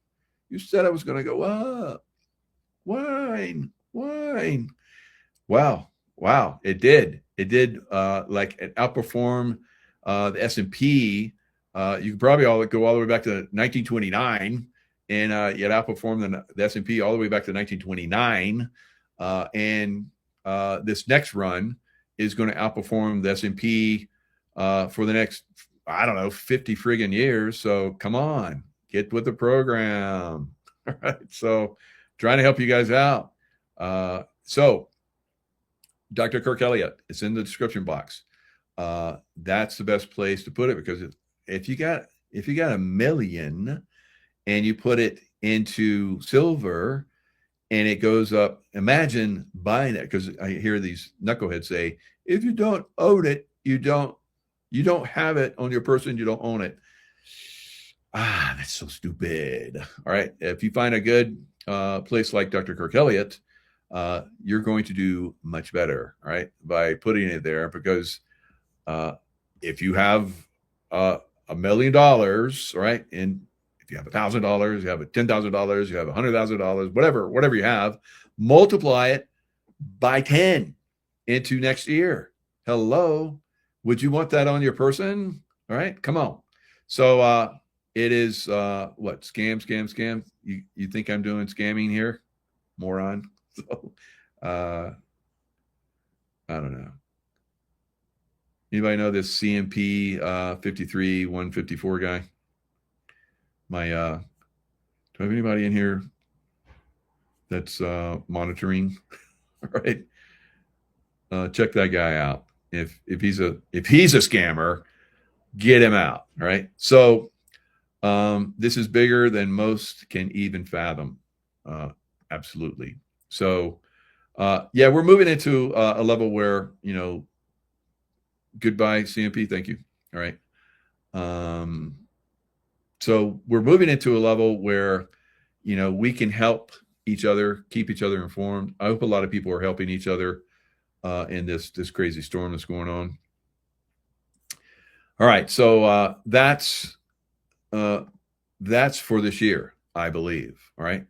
You said it was going to go up. Wine. Wow. It did. Like it outperformed the S&P. You could probably go all the way back to 1929, and it outperformed the S&P all the way back to 1929. And this next run is going to outperform the S&P for the next, 50 friggin' years. So come on, get with the program. All right. So trying to help you guys out. So Dr. Kirk Elliott, it's in the description box. That's the best place to put it, because if you got $1 million and you put it into silver and it goes up, imagine buying it, because I hear these knuckleheads say, if you don't own it, you don't have it on your person, you don't own it. That's so stupid. All right. If you find a good place like Dr. Kirk Elliott, you're going to do much better, right, by putting it there, because if you have $1 million, right, and if you have $1,000, you have $10,000, you have $100,000, whatever you have, multiply it by 10 into next year. Hello, would you want that on your person? All right, come on. So it is what, scam? You think I'm doing scamming here, moron? So I don't know. Anybody know this CMP 53154 guy? Do I have anybody in here that's monitoring? All right. Check that guy out. If he's a scammer, get him out. All right. So this is bigger than most can even fathom. Absolutely. So yeah, we're moving into a level where, goodbye CMP. Thank you. All right. So we're moving into a level where, we can help each other, keep each other informed. I hope a lot of people are helping each other in this crazy storm that's going on. All right. So that's for this year, I believe. All right.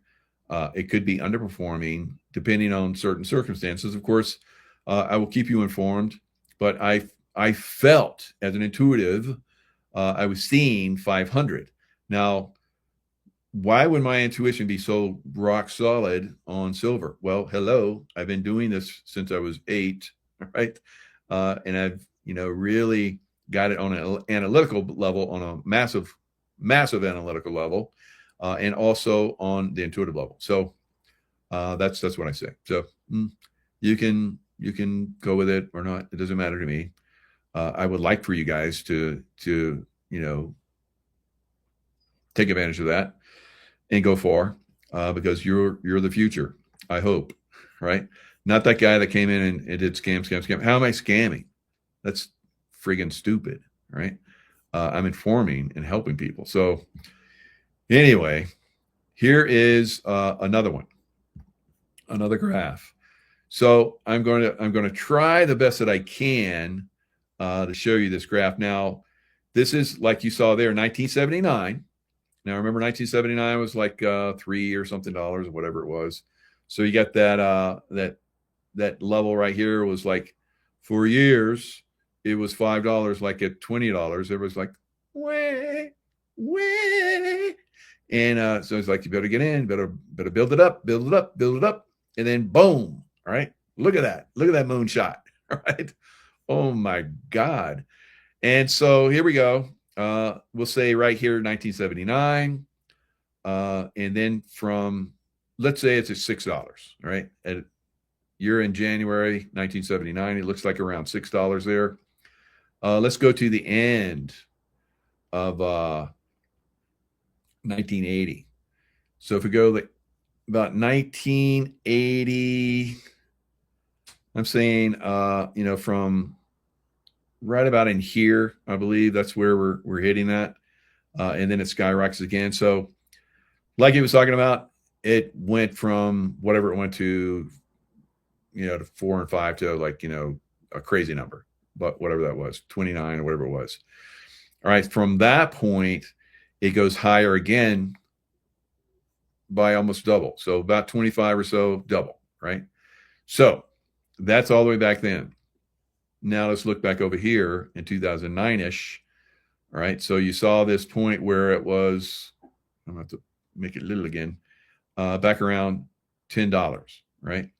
It could be underperforming depending on certain circumstances. Of course, I will keep you informed, but I felt as an intuitive, I was seeing 500. Now, why would my intuition be so rock solid on silver? Well, hello, I've been doing this since I was 8, right? And I've, really got it on an analytical level, on a massive analytical level, and also on the intuitive level. So that's what I say. So you can go with it or not. It doesn't matter to me. I would like for you guys to take advantage of that and go far, because you're the future, I hope, right? Not that guy that came in and did scam. How am I scamming? That's friggin' stupid, right? I'm informing and helping people. So anyway, here is another one, another graph. So I'm going to try the best that I can to show you this graph. Now, this is, like you saw there, 1979. Now, remember, 1979 was like $3 or something or whatever it was. So you got that level right here was like, for years it was $5. Like at $20, it was like way, and so it's like, you better get in, better build it up, and then boom, all right, Look at that. Look at that moonshot. All right. Oh my God. And so here we go. We'll say right here, 1979. And then from, let's say it's at $6, right? You're in January 1979. It looks like around $6 there. Let's go to the end of 1980. So if we go about 1980, I'm saying, from right about in here, I believe that's where we're hitting that. And then it skyrockets again. So like he was talking about, it went from whatever it went to, to 4 and 5 to like, a crazy number, but whatever that was, 29 or whatever it was. All right. From that point, it goes higher again by almost double. So about 25 or so, double, right? So that's all the way back then. Now let's look back over here in 2009-ish. All right. So you saw this point where it was, I'm going to have to make it little again, back around $10, right?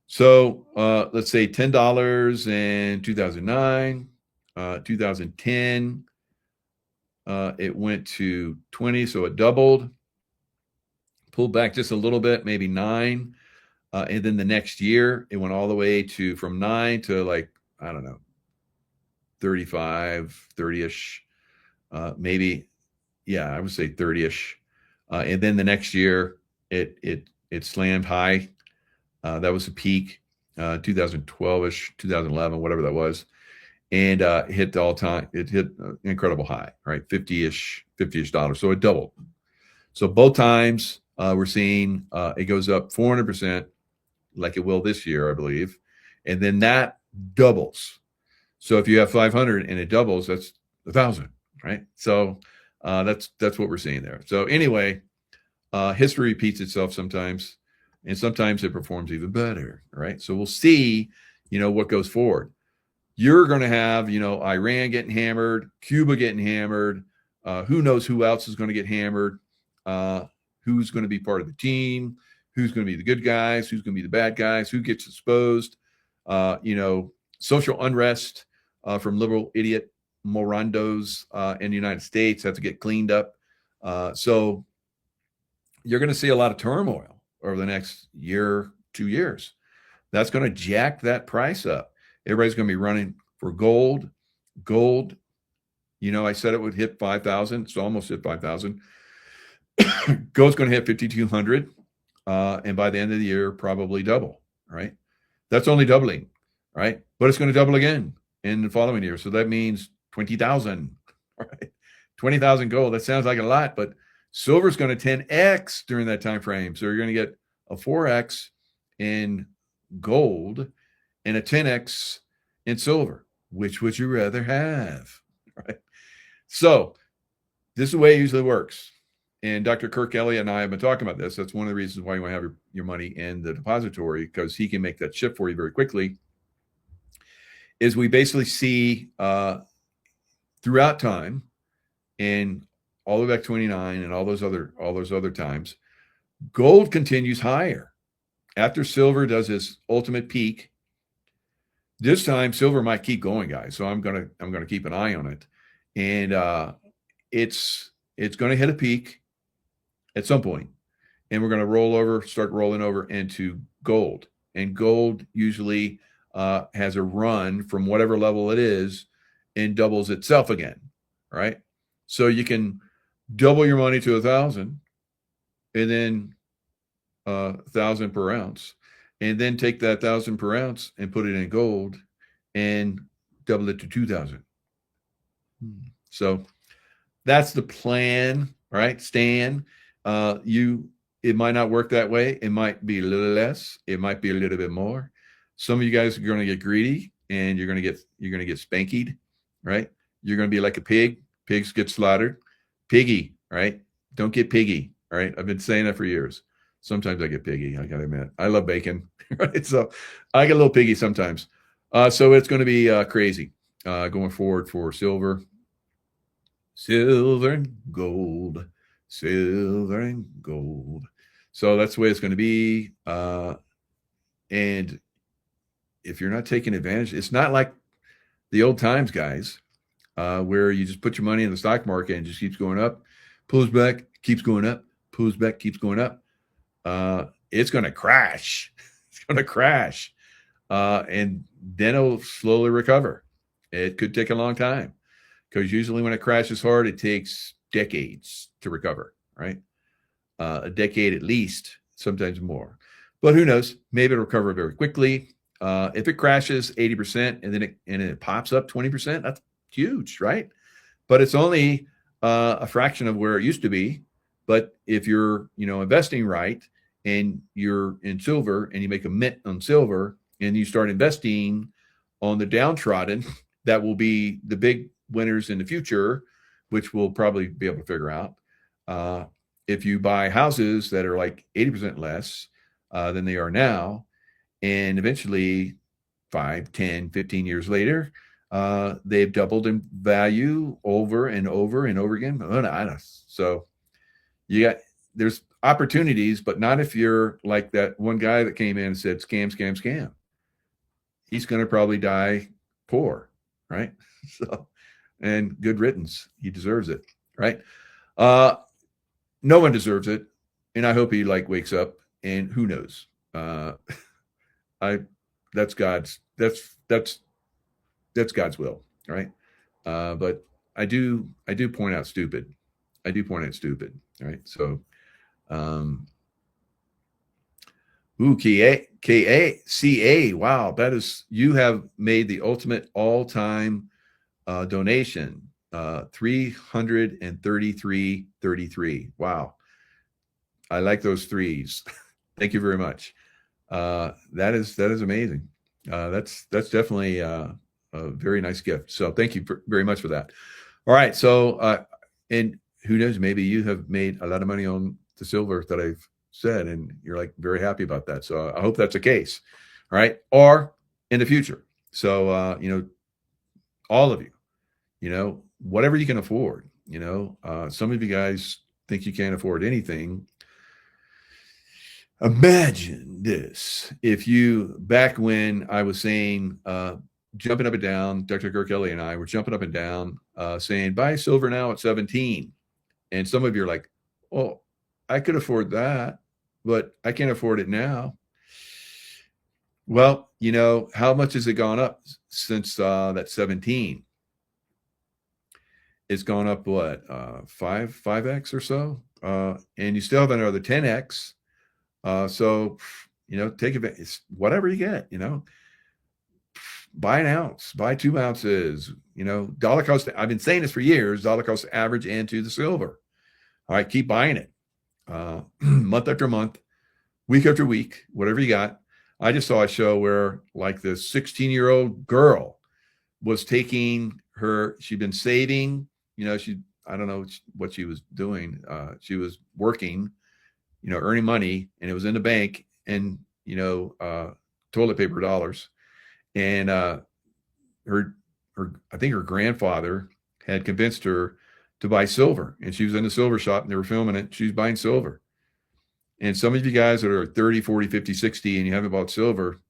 So let's say $10 in 2009, 2010, it went to 20, so it doubled, pulled back just a little bit, maybe 9. And then the next year, it went all the way to from 9 to like, I don't know, 35, 30-ish, maybe. Yeah, I would say 30-ish. And then the next year, it slammed high. That was a peak, 2012-ish, 2011, whatever that was. And hit the all-time, it hit an incredible high, right? $50-ish dollars. So it doubled. So both times we're seeing it goes up 400%, like it will this year, I believe. And then that doubles. So if you have 500 and it doubles, that's 1,000, right? So that's what we're seeing there. So anyway, history repeats itself sometimes, and sometimes it performs even better, right? So we'll see, what goes forward. You're going to have, Iran getting hammered, Cuba getting hammered. Who knows who else is going to get hammered? Who's going to be part of the team? Who's going to be the good guys? Who's going to be the bad guys? Who gets exposed? Social unrest from liberal idiot morondos in the United States have to get cleaned up. So you're going to see a lot of turmoil over the next year, 2 years. That's going to jack that price up. Everybody's going to be running for gold. Gold, I said it would hit 5,000. It's almost hit 5,000. Gold's going to hit 5,200. And by the end of the year, probably double, right? That's only doubling, right? But it's going to double again in the following year. So that means 20,000, right? 20,000 gold. That sounds like a lot, but silver's going to 10x during that time frame. So you're going to get a 4x in gold and a 10x in silver. Which would you rather have, right? So this is the way it usually works. And Dr. Kirk Elliott and I have been talking about this. That's one of the reasons why you want to have your money in the depository, because he can make that shift for you very quickly. Is we basically see throughout time, and all the way back 29 and all those other times, gold continues higher after silver does its ultimate peak. This time silver might keep going, guys. So I'm gonna keep an eye on it, and it's going to hit a peak at some point, and we're going to start rolling over into gold. And gold usually has a run from whatever level it is and doubles itself again, right? So you can double your money to 1,000, and then 1,000 per ounce, and then take that 1,000 per ounce and put it in gold and double it to 2,000. So that's the plan, right, Stan? It might not work that way. It might be a little less. It might be a little bit more. Some of you guys are going to get greedy, and you're going to get spankied, right? You're going to be like a pig. Pigs get slaughtered. Piggy, right? Don't get piggy, right? I've been saying that for years. Sometimes I get piggy, I gotta admit. I love bacon, right? So I get a little piggy sometimes. So it's going to be crazy going forward for silver. Silver and gold. Silver and gold. So that's the way it's going to be. And if you're not taking advantage, it's not like the old times, guys, where you just put your money in the stock market and it just keeps going up, pulls back, keeps going up, pulls back, keeps going up. It's going to crash. It's going to crash. And then it'll slowly recover. It could take a long time because usually when it crashes hard, it takes decades to recover, right? A decade at least, sometimes more. But who knows? Maybe it'll recover very quickly. If it crashes 80% and then it pops up 20%, that's huge, right? But it's only a fraction of where it used to be. But if you're, investing right and you're in silver and you make a mint on silver and you start investing on the downtrodden, that will be the big winners in the future, which we'll probably be able to figure out. If you buy houses that are like 80% less than they are now, and eventually 5, 10, 15 years later, they've doubled in value over and over and over again. So there's opportunities, but not if you're like that one guy that came in and said, scam, scam, scam. He's going to probably die poor, right? So, and good riddance. He deserves it, right? No one deserves it. And I hope he wakes up, and who knows? That's God's will, right? But I do point out stupid. Right? So, KACA. Wow, you have made the ultimate all-time donation. 333.33. Wow. I like those threes. Thank you very much. That is amazing. That's definitely a very nice gift. So thank you very much for that. All right. So, and who knows, maybe you have made a lot of money on the silver that I've said, and you're very happy about that. So I hope that's the case. All right. Or in the future. So, all of you, whatever you can afford, some of you guys think you can't afford anything. Imagine this. If back when I was saying, jumping up and down, Dr. Kirk Ellie and I were jumping up and down, saying, buy silver now at 17. And some of you are like, oh, I could afford that, but I can't afford it now. Well, how much has it gone up since that 17? It's gone up, what, 5x or so? And you still have another 10x. So, take advantage, whatever you get, buy an ounce, buy 2 ounces, dollar cost. I've been saying this for years, dollar cost average into the silver. All right. Keep buying it, month after month, week after week, whatever you got. I just saw a show where this 16-year-old girl was taking she'd been saving, I don't know what she was doing. She was working, earning money, and it was in the bank, and, toilet paper dollars. And I think her grandfather had convinced her to buy silver, and she was in the silver shop and they were filming it. She was buying silver. And some of you guys that are 30, 40, 50, 60, and you haven't bought silver,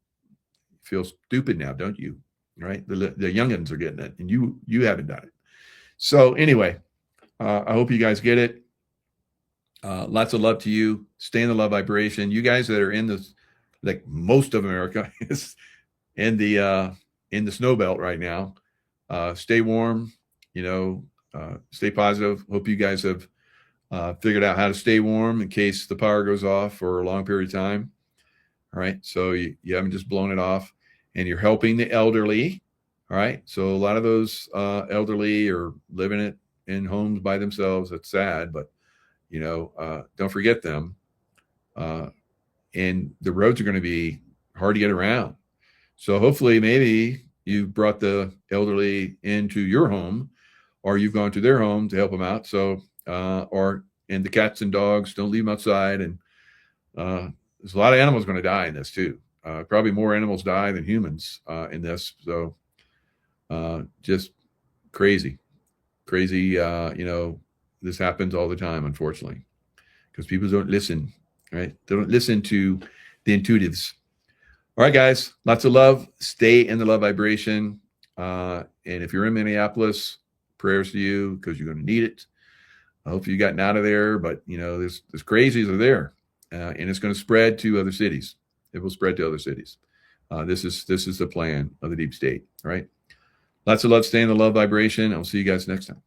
feel stupid now, don't you? Right? The youngins are getting it, and you haven't done it. So anyway, I hope you guys get it. Lots of love to you. Stay in the love vibration. You guys that are in this, most of America is in the snow belt right now. Stay warm, stay positive. Hope you guys have figured out how to stay warm in case the power goes off for a long period of time. All right. So you haven't just blown it off, and you're helping the elderly. All right. So a lot of those elderly are living in homes by themselves. It's sad, but don't forget them. And the roads are going to be hard to get around. So hopefully maybe you brought the elderly into your home, or you've gone to their home to help them out. So, and the cats and dogs, don't leave them outside. And there's a lot of animals going to die in this too. Probably more animals die than humans in this. So just crazy. This happens all the time, unfortunately, because people don't listen, right? They don't listen to the intuitives. All right, guys, lots of love. Stay in the love vibration. And if you're in Minneapolis, prayers to you because you're going to need it. I hope you've gotten out of there, but you know, there's crazies are there, and it's going to spread to other cities. It will spread to other cities. This is the plan of the deep state. All right. Lots of love. Stay in the love vibration. I'll see you guys next time.